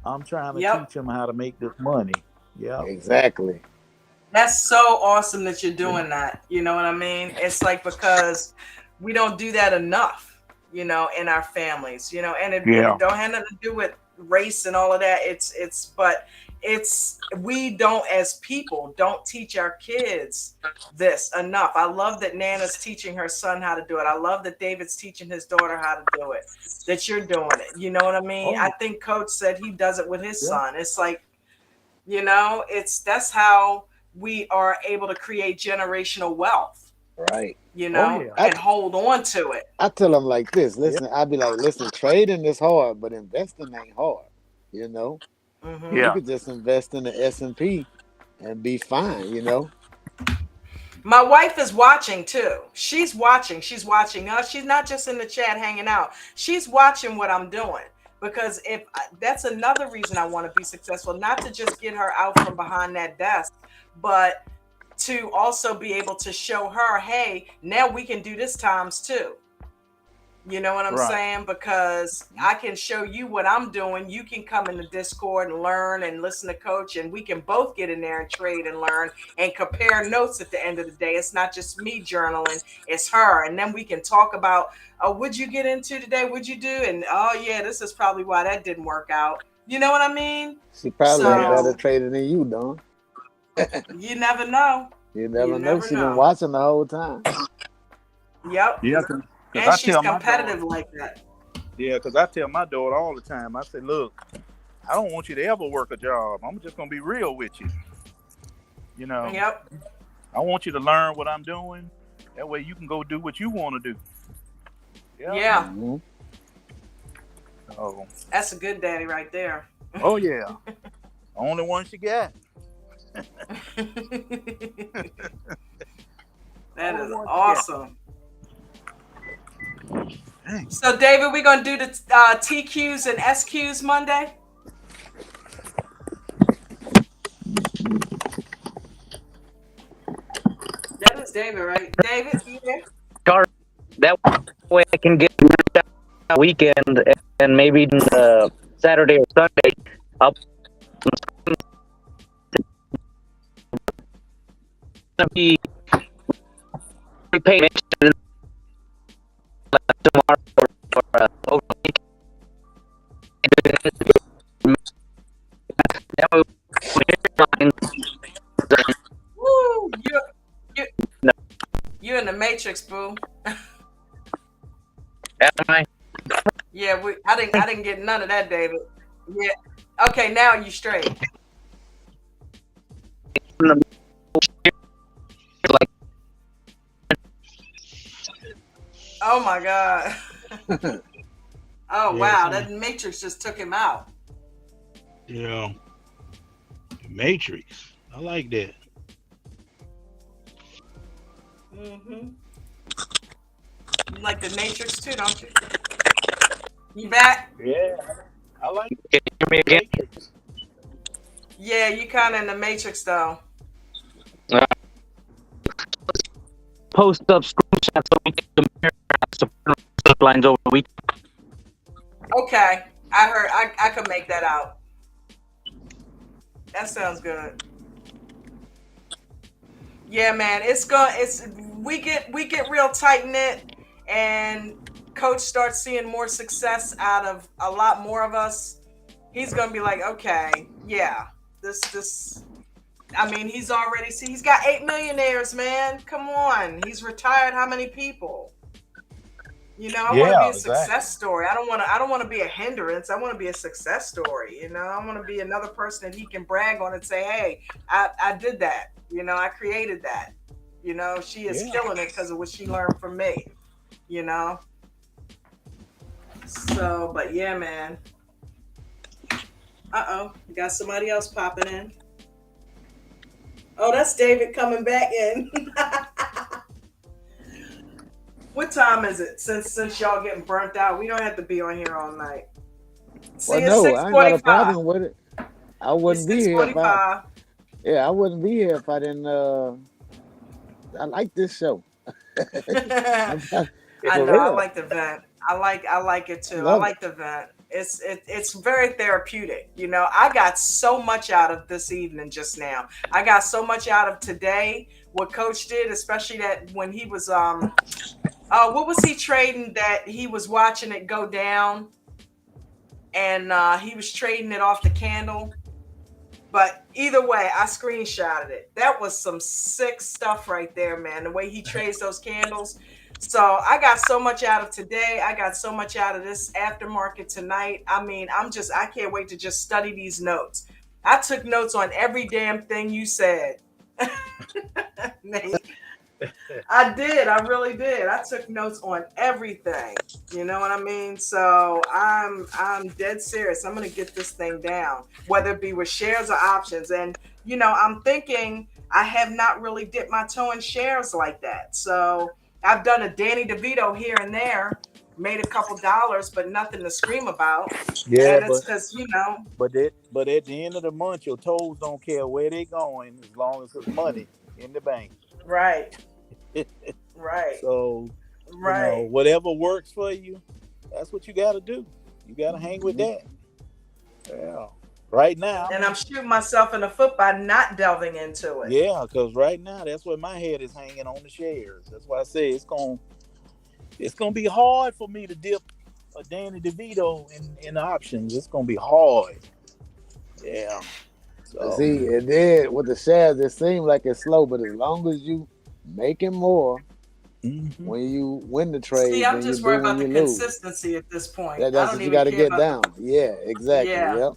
I'm trying to
Yep.
teach them how to make this money. Yep.
exactly.
That's so awesome that you're doing that. You know what I mean? It's like because we don't do that enough, in our families, and it
Yeah.
don't have nothing to do with race and all of that. But we don't as people don't teach our kids this enough. I love that Nana's teaching her son how to do it. I love that David's teaching his daughter how to do it. That you're doing it. You know what I mean?
Oh
I
yeah.
think Coach said he does it with his
Yeah.
son. It's like it's that's how we are able to create generational wealth,
Right.
Oh yeah.
I
and hold on to it.
I tell them like this.
Yeah.
Listen, I'd be like, listen, trading is hard, but investing ain't hard. You know, you
Hmm.
Yeah.
could just invest in the S&P and be fine.
My wife is watching too. She's watching. She's watching us. She's not just in the chat hanging out. She's watching what I'm doing because if that's another reason I want to be successful, not to just get her out from behind that desk, but to also be able to show her, hey, now we can do this times two. You know what I'm
Right.
saying? Because I can show you what I'm doing. You can come in the Discord and learn and listen to Coach, and we can both get in there and trade and learn and compare notes at the end of the day. It's not just me journaling, it's her. And then we can talk about, oh, what'd you get into today? What'd you do? And oh, yeah, this is probably why that didn't work out. You know what I mean?
She probably a
Yeah.
better
So
trader than you, Don.
you never know.
You
You
never know.
never
She been
know.
watching the whole time.
Yep.
Yeah. Because
And
I
she's
tell my daughter.
competitive like that.
Yeah. Because I tell my daughter all the time. I say, look, I don't want you to ever work a job. I'm just gonna be real with you. You know,
Yep.
I want you to learn what I'm doing. That way you can go do what you want to do. Yeah.
Yeah.
Hmm.
Oh.
That's a good daddy right there.
Oh yeah. Only one she got.
That
Only
is
one she got.
awesome.
Dang.
So, David, we're going to do the TQs and SQs Monday. That is David, right? David, you there?
Car that way I can get out weekend and maybe Saturday or Sunday. I'll be paying attention tomorrow or over the weekend. That way, when you're
Woo! You,
no,
you in the Matrix, boo.
am I?
Yeah, I didn't get none of that, David. Yeah. Okay, now you straight. Oh my God. Oh
Yeah,
wow,
son.
that Matrix just took him out.
Yeah, the Matrix. I like that.
Hmm. You like the Matrix too, don't you? You back?
Yeah, I like
Can you hear me
the
again?
Matrix.
Yeah, you kind of in the Matrix though.
Uh, Post up screenshots so we can compare support lines over the week.
Okay, I heard. I could make that out. That sounds good. Yeah, man, it's we get real tight knit, and coach starts seeing more success out of a lot more of us. He's gonna be like, okay, yeah, this. I mean, he's got 8 millionaires, man. Come on, he's retired. How many people? I want to be
Yeah,
a
exactly.
success story. I don't want to be a hindrance. I want to be a success story. I want to be another person that he can brag on and say, "Hey, I did that. I created that. She is
Yeah.
killing it because of what she learned from me." You know. So, but yeah, man. Uh-oh, we got somebody else popping in. Oh, that's David coming back in. What time is it? Since y'all getting burnt out, we don't have to be on here all night. See,
Well,
it's
no,
six
I ain't got a
forty-five.
problem with it. I
It's
wouldn't be
six
here if I,
forty-five.
yeah, I wouldn't be here if I didn't. I like this show.
I
I'm not, for
know. I
real.
like the vent. I like it
I
too. I
love it.
like the vent. It's very therapeutic. I got so much out of this evening just now. I got so much out of today. What Coach did, especially that when he was what was he trading that he was watching it go down, and he was trading it off the candle. But either way, I screenshotted it. That was some sick stuff right there, man. The way he trades those candles. So I got so much out of today. I got so much out of this aftermarket tonight. I mean, I can't wait to just study these notes. I took notes on every damn thing you said, Nate. I did. I really did. I took notes on everything. You know what I mean? So I'm dead serious. I'm gonna get this thing down, whether it be with shares or options. And I'm thinking I have not really dipped my toe in shares like that. So I've done a Danny DeVito here and there, made a couple dollars, but nothing to scream about.
Yeah,
And it's because
but at the end of the month, your toes don't care where they going as long as it's money in the bank.
right, right,
So,
right.
whatever works for you, that's what you got to do. You got to hang with
Mhm.
that. Yeah. Right now,
And I'm shooting myself in the foot by not delving into it.
yeah, because right now that's where my head is hanging on the shares. That's why I say it's gonna be hard for me to dip a Danny DeVito in options. It's gonna be hard. Yeah.
But
So.
see, it did with the shares. It seemed like it's slow, but as long as you making more
Hmm.
when you win the
See,
trade
I'm
than you
just
do
worried
when
about the
you lose,
consistency at this point. I
that's
don't
what you
even
got to
care
get
about the.
down. Yeah, exactly.
Yeah.
Yep.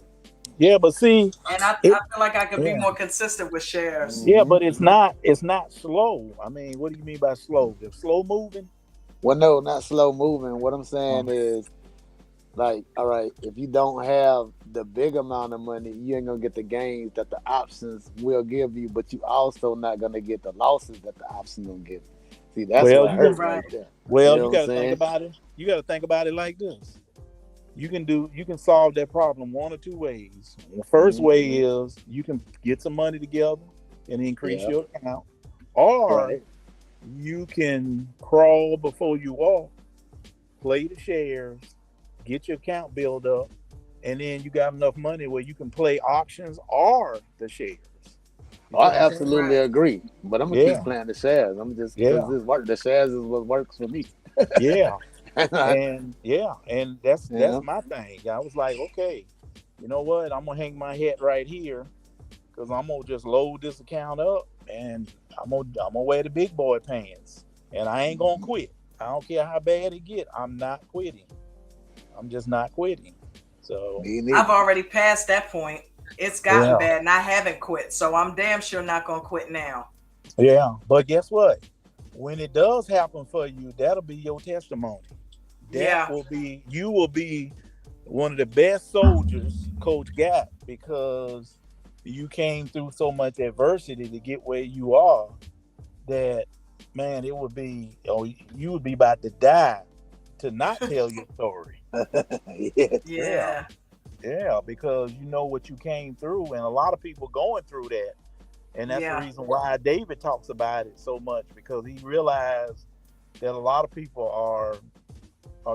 Yeah, but see,
And I
it.
feel like I could be
Yeah.
more consistent with shares.
Yeah,
Hmm.
but it's not slow. I mean, what do you mean by slow? If slow moving?
Well, no, not slow moving. What I'm
Uh,
saying is, like, all right, if you don't have the big amount of money, you ain't gonna get the gains that the options will give you, but you also not gonna get the losses that the options gonna give you. See, that's
well,
what
you got
hurt
Right.
right there. You
well,
know
you
what I'm
got to think
saying?
about it. You got to think about it like this. You can solve that problem one or two ways. The first way
Hmm.
is you can get some money together and increase
Yeah.
your account, or
Right.
you can crawl before you walk, play the shares, get your account built up, and then you got enough money where you can play auctions or the shares. You see
I
what I'm saying?
absolutely
Right.
agree, but I'm gonna keep
Yeah,
playing the shares. I'm just because
yeah,
this work. The shares is what works for me.
yeah,
Yeah.
and yeah, and that's my thing. I was like, okay, you know what? I'm gonna hang my hat right here because I'm gonna just load this account up and I'm gonna wear the big boy pants, and I ain't gonna quit. I don't care how bad it get. I'm not quitting. I'm just not quitting. So
Me
I've
neither.
already passed that point. It's gotten
Yeah,
bad, and I haven't quit, so I'm damn sure not gonna quit now.
yeah. But guess what? When it does happen for you, that'll be your testimony. That
Yeah,
will be you will be one of the best soldiers coach got because you came through so much adversity to get where you are that man it would be you would be about to die to not tell your story.
Yeah.
Yeah,
yeah,
yeah, because you know what you came through and a lot of people going through that, and that's the
yeah,
reason why David talks about it so much because he realized that a lot of people are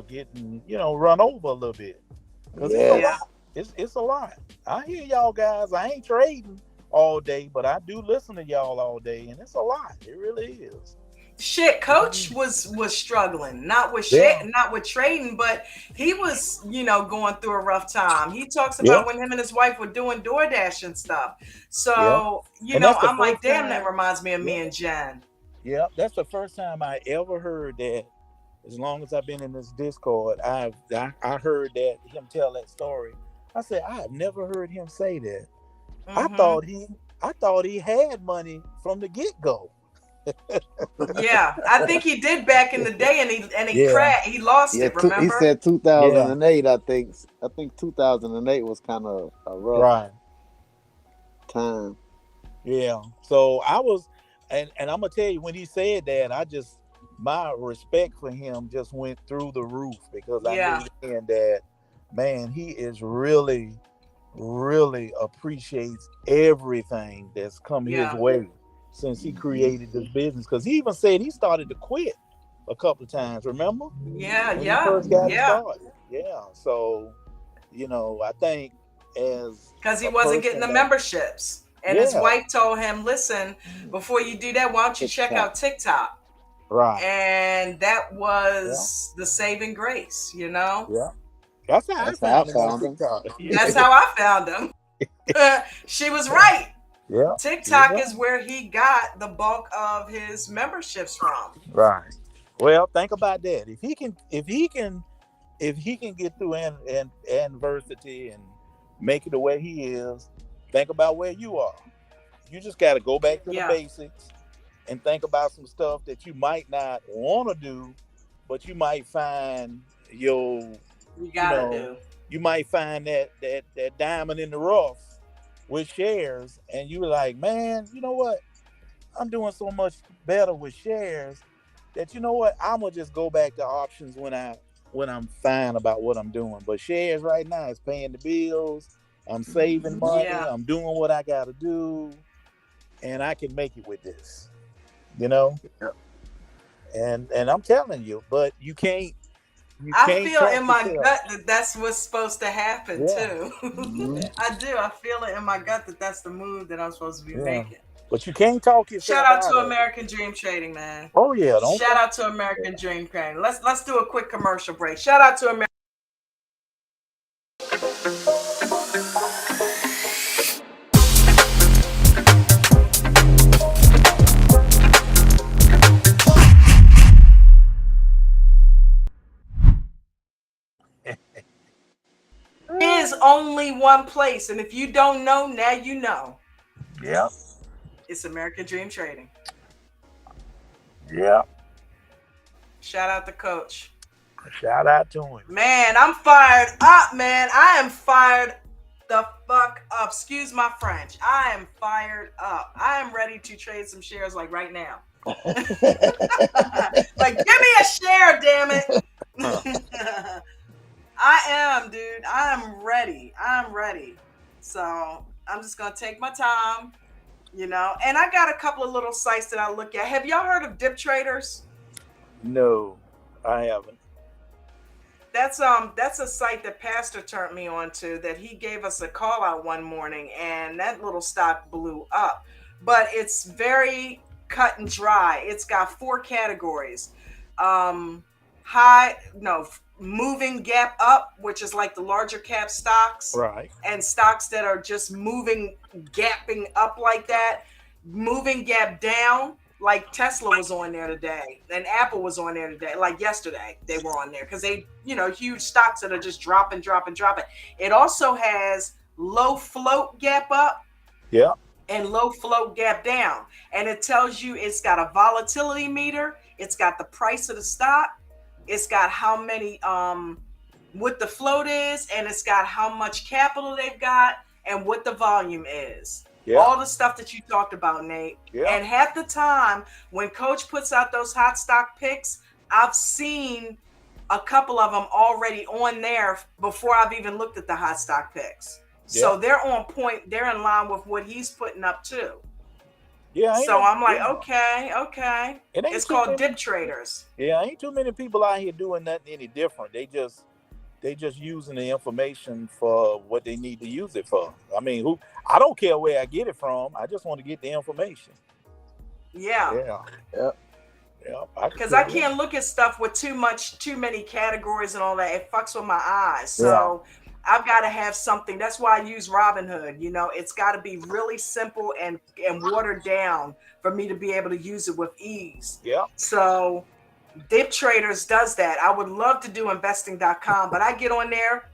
getting run over a little bit because it's a
yeah.
Yes.
lot. It's a lot. I hear y'all guys. I ain't trading all day, but I do listen to y'all all day, and it's a lot. It really is.
Shit, Coach was struggling, not with shit,
Yeah,
not with trading, but he was, going through a rough time. He talks
yeah,
about when him and his wife were doing DoorDash and stuff.
yeah.
So,
And that's the
I'm like,
first
damn, that
time.
reminds me of
Yeah,
me and Jen.
yeah. That's the first time I ever heard that. As long as I've been in this Discord, I heard that him tell that story. I said I have never heard him say that. I
Hmm.
thought he I thought he had money from the get go.
Yeah, I think he did back in the day, and he
Yeah,
crashed. He lost
Yeah,
it.
he
Remember?
said
yeah,
2008. I think 2008 was kind of a rough
right.
time.
Yeah. So I was, and I'm gonna tell you when he said that, I just my respect for him just went through the roof because I knew
Yeah,
then that man he is really, really appreciates everything that's come his
yeah,
way since he
Hmm.
created this business. Because he even said he started to quit a couple of times. Remember
yeah,
when he
yeah,
first got it
yeah.
started? Yeah. So I think as
Because he
a
wasn't getting
person
the
that
memberships. And his
yeah,
wife told him, listen, before you do that, why don't you check
TikTok.
out TikTok?
right.
And that
Yeah,
was the saving grace.
yeah. That's how I
That's how I
found him on
found him.
TikTok.
That's how I found him. She was right.
Yeah,
TikTok
yeah.
is where he got the bulk of his memberships from.
Right. Well, think about that. If he can get through and adversity and make it the way he is, think about where you are. You just got to go back to the
Yeah,
basics and think about some stuff that you might not want to do, but you might find your,
you
you
gotta
know,
do.
you might find that diamond in the rough with shares, and you were like, man, you know what? I'm doing so much better with shares that you know what? I'm gonna just go back to options when I'm fine about what I'm doing. But shares right now is paying the bills. I'm saving
Hmm.
money.
Yeah,
I'm doing what I gotta do, and I can make it with this. You know, and I'm telling you, but you
I
can't
feel
talk
in my
yourself.
gut that that's what's supposed to happen
Yeah,
too.
Hmm.
yeah,
I do. I feel it in my gut that that's the move that I'm supposed to be
yeah.
making.
But you can't talk
Shout
yourself
out
out
to
of it.
American Dream Trading, man.
Oh yeah, don't
Shout
talk.
out to American Dream Trading. Let's do a quick commercial break. Shout out to American. Is only one place, and if you don't know, now you know.
Yeah,
It's American Dream Trading.
yeah.
Shout out to Coach.
Shout out to him.
Man, I'm fired up, man. I am fired the fuck up. Excuse my French. I am fired up. I am ready to trade some shares like right now. Like, give me a share, damn it. I am, dude. I am ready. I'm ready. So I'm just gonna take my time. And I got a couple of little sites that I look at. Have y'all heard of dip traders?
No, I haven't.
That's a site that Pastor turned me on to, that he gave us a call out one morning, and that little stock blew up. But it's very cut and dry. It's got four categories. Um high no Moving gap up, which is like the larger cap stocks,
Right.
and stocks that are just moving, gapping up like that. Moving gap down, like Tesla was on there today, and Apple was on there today, like yesterday they were on there because they, huge stocks that are just dropping, dropping, dropping. It also has low float gap up
Yeah.
and low float gap down. And it tells you it's got a volatility meter, it's got the price of the stock, it's got how many what the float is, and it's got how much capital they've got and what the volume is.
Yeah.
All the stuff that you talked about, Nate.
Yeah.
And half the time when coach puts out those hot stock picks, I've seen a couple of them already on there before I've even looked at the hot stock picks.
Yeah.
So they're on point. They're in line with what he's putting up too.
Yeah. Ain't
So
no.
I'm like,
Yeah.
okay, okay.
It ain't
It's
too
called
many.
dip traders.
Yeah, ain't too many people out here doing nothing any different. They just using the information for what they need to use it for. I mean, who? I don't care where I get it from. I just want to get the information.
Yeah.
Yeah.
Yeah.
Yeah. I can
Because
tell
I
you.
can't look at stuff with too many categories and all that. It fucks with my eyes.
Yeah.
So I've got to have something. That's why I use Robinhood. You know, it's got to be really simple and watered down for me to be able to use it with ease.
Yeah.
So Dip Traders does that. I would love to do investing.com, but I get on there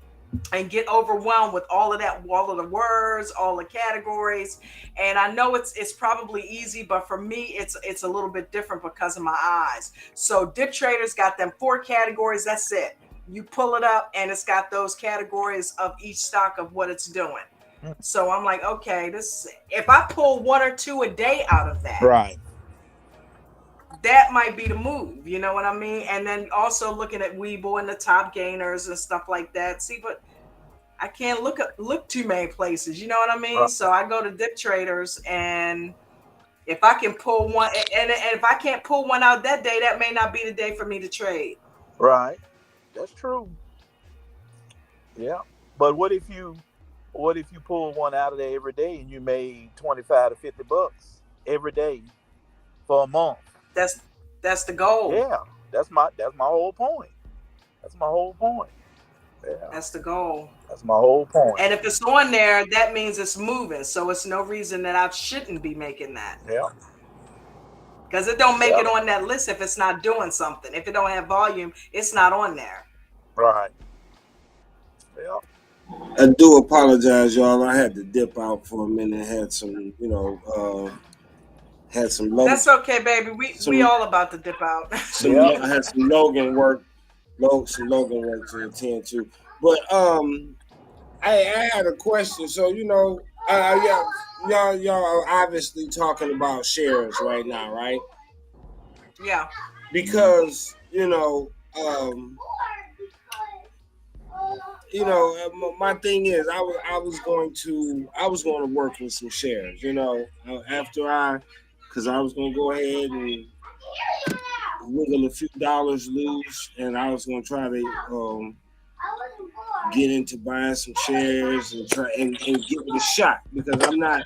and get overwhelmed with all of that, all of the words, all the categories. And I know it's probably easy, but for me, it's a little bit different because of my eyes. So Dip Traders got them 4 categories. That's it. You pull it up and it's got those categories of each stock of what it's doing. So I'm like, okay, this if I pull 1 or 2 a day out of that,
Right.
that might be the move. You know what I mean? And then also looking at Webull and the top gainers and stuff like that. See, but I can't look too many places. You know what I mean?
Right.
So I go to Dip Traders, and if I can pull one, and if I can't pull one out that day, that may not be the day for me to trade.
Right. That's true. Yeah. But what if you pull one out of there every day and you made 25 to $50 every day for a month?
That's that's the goal.
Yeah. That's my whole point. That's my whole point. Yeah.
That's the goal.
That's my whole point.
And if it's on there, that means it's moving. So it's no reason that I shouldn't be making that.
Yeah.
Because it don't make
Yeah.
it on that list if it's not doing something. If it don't have volume, it's not on there.
Right. Yeah.
I do apologize, y'all. I had to dip out for a minute. Had some, had some low,
That's okay, baby. We
some,
all about to dip out.
some.
Yeah.
I had some some Logan work to attend to. But I had a question. So y'all are obviously talking about shares right now, right?
Yeah.
Because my thing is, I was going to work with some shares, because I was going to go ahead and wiggle a few dollars loose, and I was going to try to get into buying some shares and try and give it a shot, because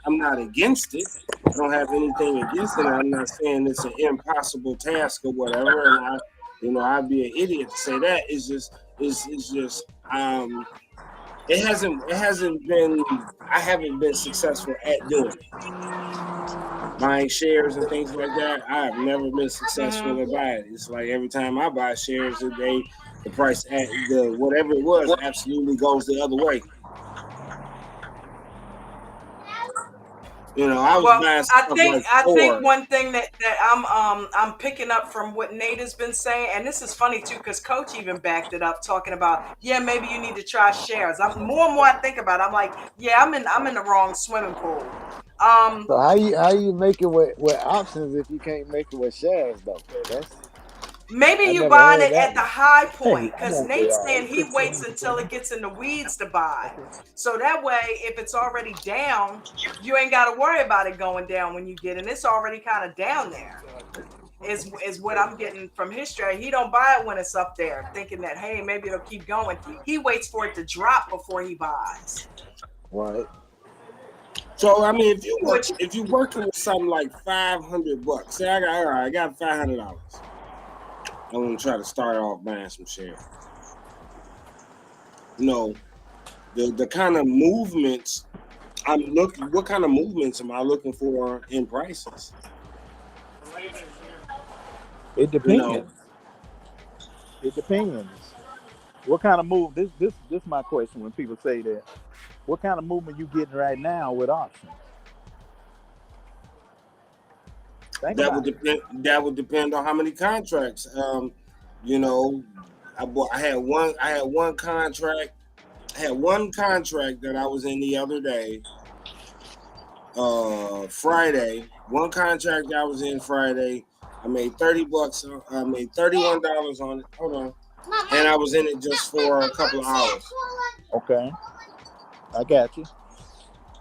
I'm not against it. I don't have anything against it. I'm not saying it's an impossible task or whatever, and I'd be an idiot to say that. It's just it hasn't been, I haven't been successful at doing it. Buying shares and things like that, I have never been successful at buying it. It's like every time I buy shares today, the price at the whatever it was absolutely goes the other way. I was buying stuff
I think
Ford.
one thing that I'm picking up from what Nate has been saying, and this is funny too, because Coach even backed it up, talking about, yeah, maybe you need to try shares. I'm more and more I think about it, I'm like, yeah, I'm in the wrong swimming pool.
So how you make it with options if you can't make it with shares though?
Maybe
I
you
never
buying
heard
it
that
at the
one.
high point,
I'm
because
on
Nate's
AI.
saying he waits until it gets in the weeds to buy. So that way, if it's already down, you ain't got to worry about it going down when you get it. It's already kind of down there. Is what I'm getting from his strategy. He don't buy it when it's up there, thinking that, hey, maybe it'll keep going. He waits for it to drop before he buys.
Right.
So I mean, if you're working with something like $500, say I got $500. I want to try to start off buying some shares. The kind of movements what kind of movements am I looking for in prices?
It depends. It depends. What kind of move? This my question when people say that. What kind of movement you getting right now with options? Think
That would
about it.
depend. That would depend on how many contracts. You know, I had one. I had one contract. I had one contract that I was in the other day. Friday. One contract I was in Friday. I made $30. I made $31 on it. Hold on. And I was in it just for a couple of hours.
Okay, I got you.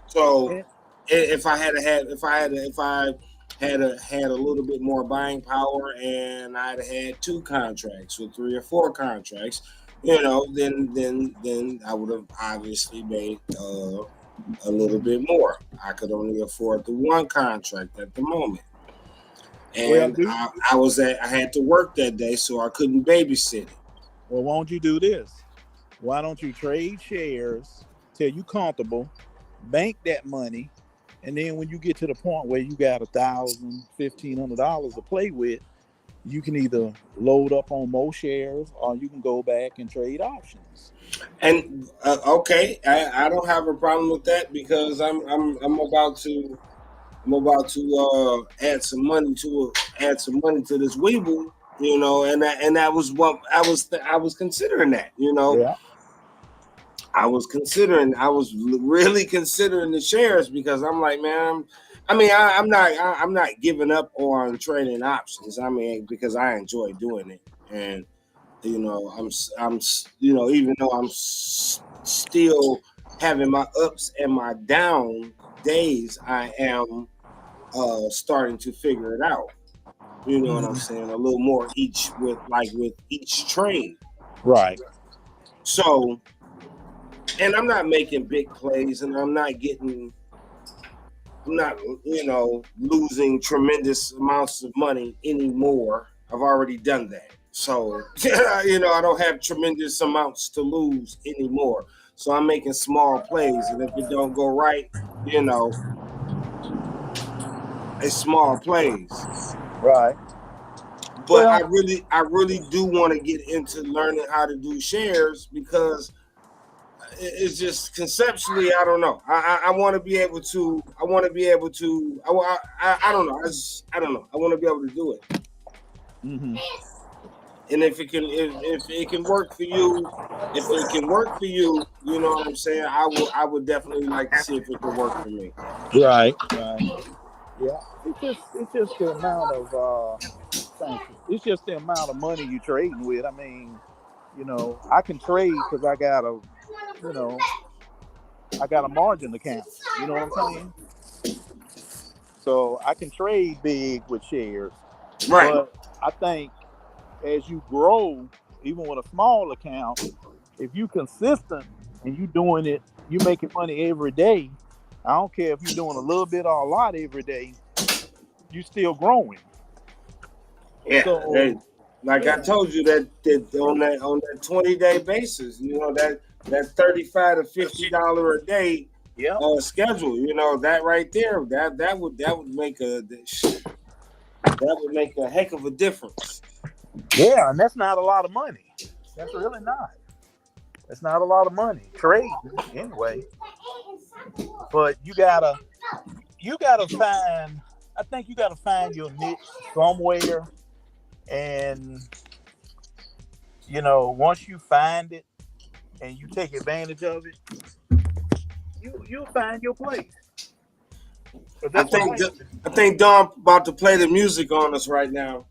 So
Yeah.
if I had a had if I had a little bit more buying power and I'd had two contracts or three or four contracts, then I would have obviously made a little bit more. I could only afford the one contract at the moment.
Well,
And
do
I had to work that day, so I couldn't babysit it.
well. Won't you do this? Why don't you trade shares till you comfortable, bank that money, and then when you get to the point where you got $1,000, $1,500 to play with, you can either load up on more shares or you can go back and trade options.
And okay, I don't have a problem with that because I'm about to add some money to this Weeble, and that was what I was considering that,
Yeah.
I was really considering the shares because I'm like, man, I'm not giving up on trading options. I mean, because I enjoy doing it, and even though still having my ups and my down days, I am starting to figure it out. You know what I'm
Mhm.
saying? A little more with each trade.
Right.
So, and I'm not making big plays, and I'm not losing tremendous amounts of money anymore. I've already done that. So, I don't have tremendous amounts to lose anymore. So I'm making small plays, and if it don't go right, you know, it's small plays.
Right.
But
Well,
I really do want to get into learning how to do shares because it's just conceptually, I don't know. I want to be able to. I want to be able to. I don't know. I don't know. I want to be able to do it.
hmm
And if it can work for you, if it can work for you, you know what I'm saying. I would definitely like to see if it can work for me.
right. Right. Yeah. It's just the amount of thank you. It's just the amount of money you trading with. I mean, I can trade because you know, I got a margin account. You know what I'm saying? So I can trade big with shares.
Right.
But I think as you grow, even with a small account, if you consistent and you doing it, you making money every day. I don't care if you're doing a little bit or a lot every day, you still growing.
Yeah.
So
Like I
yeah,
told you that on that 20-day basis, that $35 to $50 a day
yep,
schedule, that right there, that would make a heck of a difference.
yeah, and that's not a lot of money. That's really not. That's not a lot of money trading anyway. But you gotta find. I think you gotta find your niche somewhere, and once you find it and you take advantage of it, you'll find your place. But
I
that's what
think
I.
I think Don about to play the music on us right now.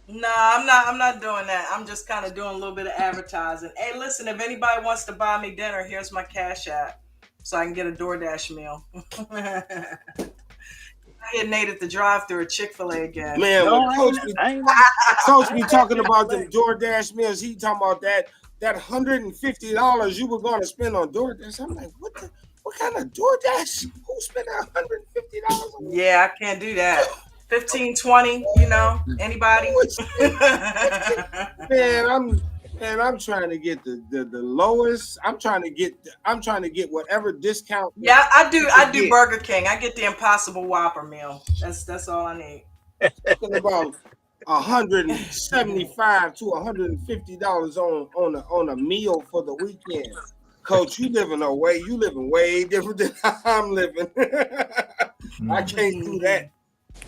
Nah, I'm not doing that. I'm just kind of doing a little bit of advertising. Hey, listen, if anybody wants to buy me dinner, here's my cash app so I can get a DoorDash meal. I hit Nate at the drive-through at Chick-fil-A again.
Man, when
No,
Coach
I
be
ain't at
talking
Chick
about
Fil A.
them DoorDash meals, he talking about that $150 you were going to spend on DoorDash. I'm like, what kind of DoorDash? Who spent $150 on
Yeah, I can't do that. 15, 20,
who
anybody?
would spend 15? Man, I'm trying to get the lowest. I'm trying to get whatever discount that
Yeah, I
I
do.
can
I do
get.
Burger King. I get the Impossible Whopper meal. That's all I need.
Talking about $175 to $150 on a meal for the weekend. Coach, you living way different than I'm living. I
Mm.
can't do that.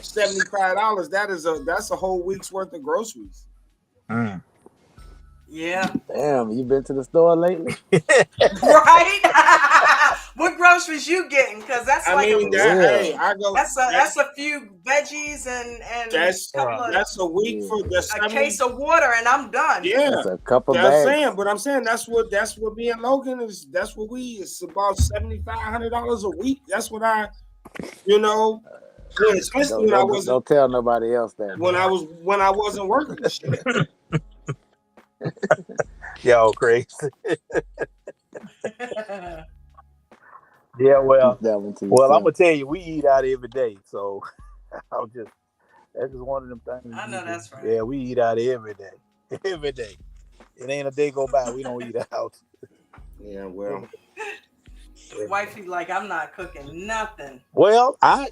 $75. That's a whole week's worth of groceries.
Mm.
Yeah.
Damn, you been to the store lately?
Right? What groceries you getting? Because that's
I
like
mean
For
that. Hey,
real.
I go.
that's a few veggies and couple
Right.
of
That's a week
Yeah.
for the
a case
70.
of water and I'm done.
Yeah,
That's a couple
that's saying.
bags.
But I'm saying that's what me and Logan is. That's what we. It's about $7,500 a week. That's what I. You know, especially
Don't
when I
don't
wasn't
don't tell nobody else that now.
when I wasn't working and shit.
Y'all crazy. Yeah,
Keep that one to
well, I'm
yourself.
gonna tell you, we eat out every day, so I'll just that's just one of them things
I
we
know
do.
that's right.
Yeah, we eat out every day, every day. It ain't a day go by we don't eat out.
Yeah, well,
Every day.
Wifey like I'm not cooking nothing.
Well, I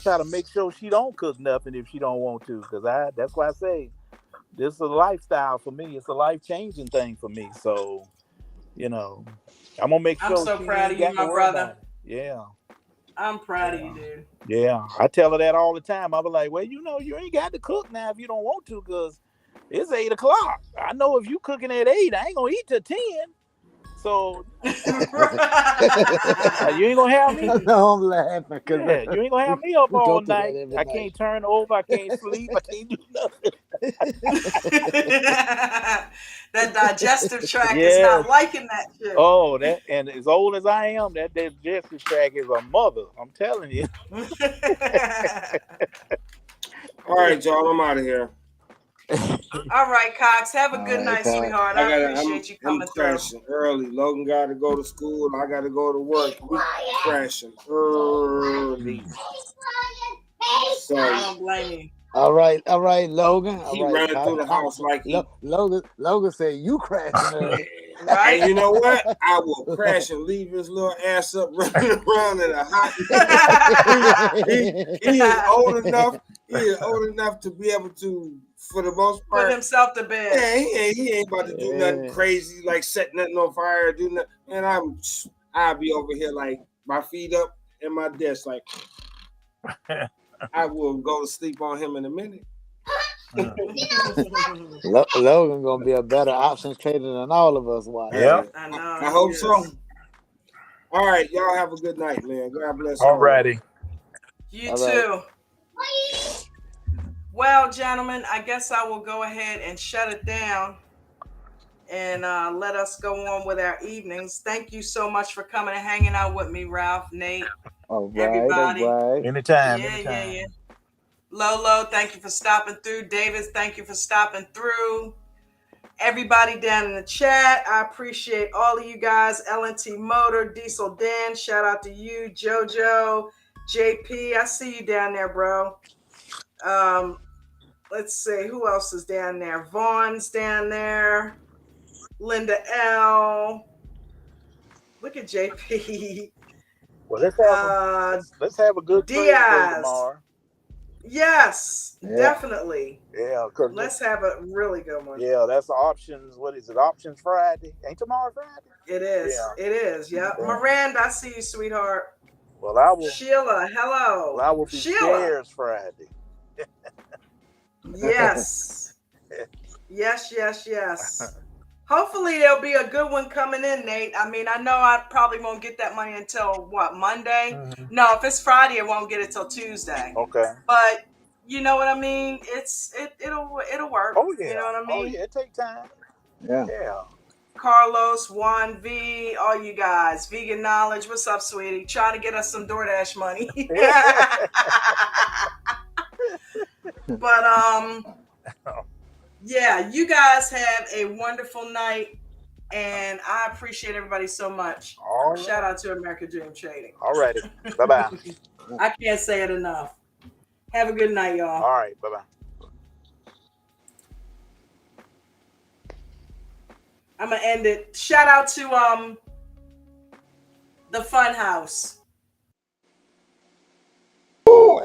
try to make sure she don't cook nothing if she don't want to, because I that's why I say this is a lifestyle for me. It's a life changing thing for me. So you know, I'm gonna make
I'm
sure
so
she
proud
ain't
of you,
got to
my
worry about
brother.
it. Yeah,
I'm proud of you,
yeah,
dude.
yeah. I tell her that all the time. I be like, well, you ain't got to cook now if you don't want to, because it's 8 o'clock. I know if you cooking at 8, I ain't gonna eat till 10. So you ain't gonna have
I
me.
know I'm laughing because
Yeah, you ain't gonna have me up
we go
all
through that
night.
every
I
night.
can't turn over. I can't sleep. I can't do nothing.
That digestive tract is
Yes.
not liking that shit.
Oh, that and as old as I am, that digestive tract is a mother. I'm telling you.
all right, y'all. I'm out of here.
All right, Cox. Have a
All
good
right,
night,
Cox.
sweetheart.
I
I
gotta.
appreciate you
I'm
coming through.
crashing early. Logan got to go to school. I got to go to
Be
work. We
quiet.
crashing early.
Mm.
Be quiet. Be
I
So
don't blame you.
All right, Logan. All
he
right,
running through the house like he.
Logan said you crashing early.
And
Right?
you know what? I will crash and leave his little ass up running around in a hot. He is old enough. He is old enough to be able to, for the most
Put
part.
himself to bed.
Yeah, he ain't about to do nothing
Yeah.
crazy like set nothing on fire or do nothing. And I'll be over here like my feet up in my desk, like I will go to sleep on him in a minute.
Mm.
Logan gonna be a better options trader than all of us. Watch.
Yep.
Hey,
I
I,
know
I
he
hope so.
is.
All right, y'all have a good night, man. God bless
All
all.
righty.
You
All right.
too. Well, gentlemen, I guess I will go ahead and shut it down and let us go on with our evenings. Thank you so much for coming and hanging out with me, Ralph, Nate,
All right. All
everybody.
right.
Anytime.
Yeah, yeah,
Anytime.
yeah. Lolo, thank you for stopping through. Davis, thank you for stopping through. Everybody down in the chat, I appreciate all of you guys. LNT Motor, Diesel Dan, shout out to you. JoJo, JP, I see you down there, bro. Let's see, who else is down there? Vaughn's down there. Linda L. Look at JP.
Well,
Uh,
let's have a good trade day
Diaz.
tomorrow.
Yes,
Yeah.
definitely.
Yeah, cause
Let's have a really good one.
yeah, that's options. What is it? Options Friday. Ain't tomorrow Friday?
It is.
Yeah.
It is. Yep.
Yeah.
Miranda, I see you, sweetheart.
Well, I will.
Sheila, hello.
Well, I will be
Sheila.
shares Friday.
Yes. Yes, yes, yes. Hopefully there'll be a good one coming in, Nate. I mean, I know I probably won't get that money until what, Monday?
Mhm.
No, if it's Friday, I won't get it till Tuesday.
Okay.
But you know what I mean? It'll work.
Oh
You
yeah.
know what I
Oh
mean?
yeah. It take time.
Yeah.
Yeah.
Carlos, Juan V, all you guys, Vegan Knowledge, what's up, sweetie? Trying to get us some DoorDash money. But yeah, you guys have a wonderful night, and I appreciate everybody so much.
All
Shout
right.
out to American Dream Trading.
All righty. Bye bye.
I can't say it enough. Have a good night, y'all.
All right. Bye bye.
I'm gonna end it. Shout out to the Fun House.
Oh,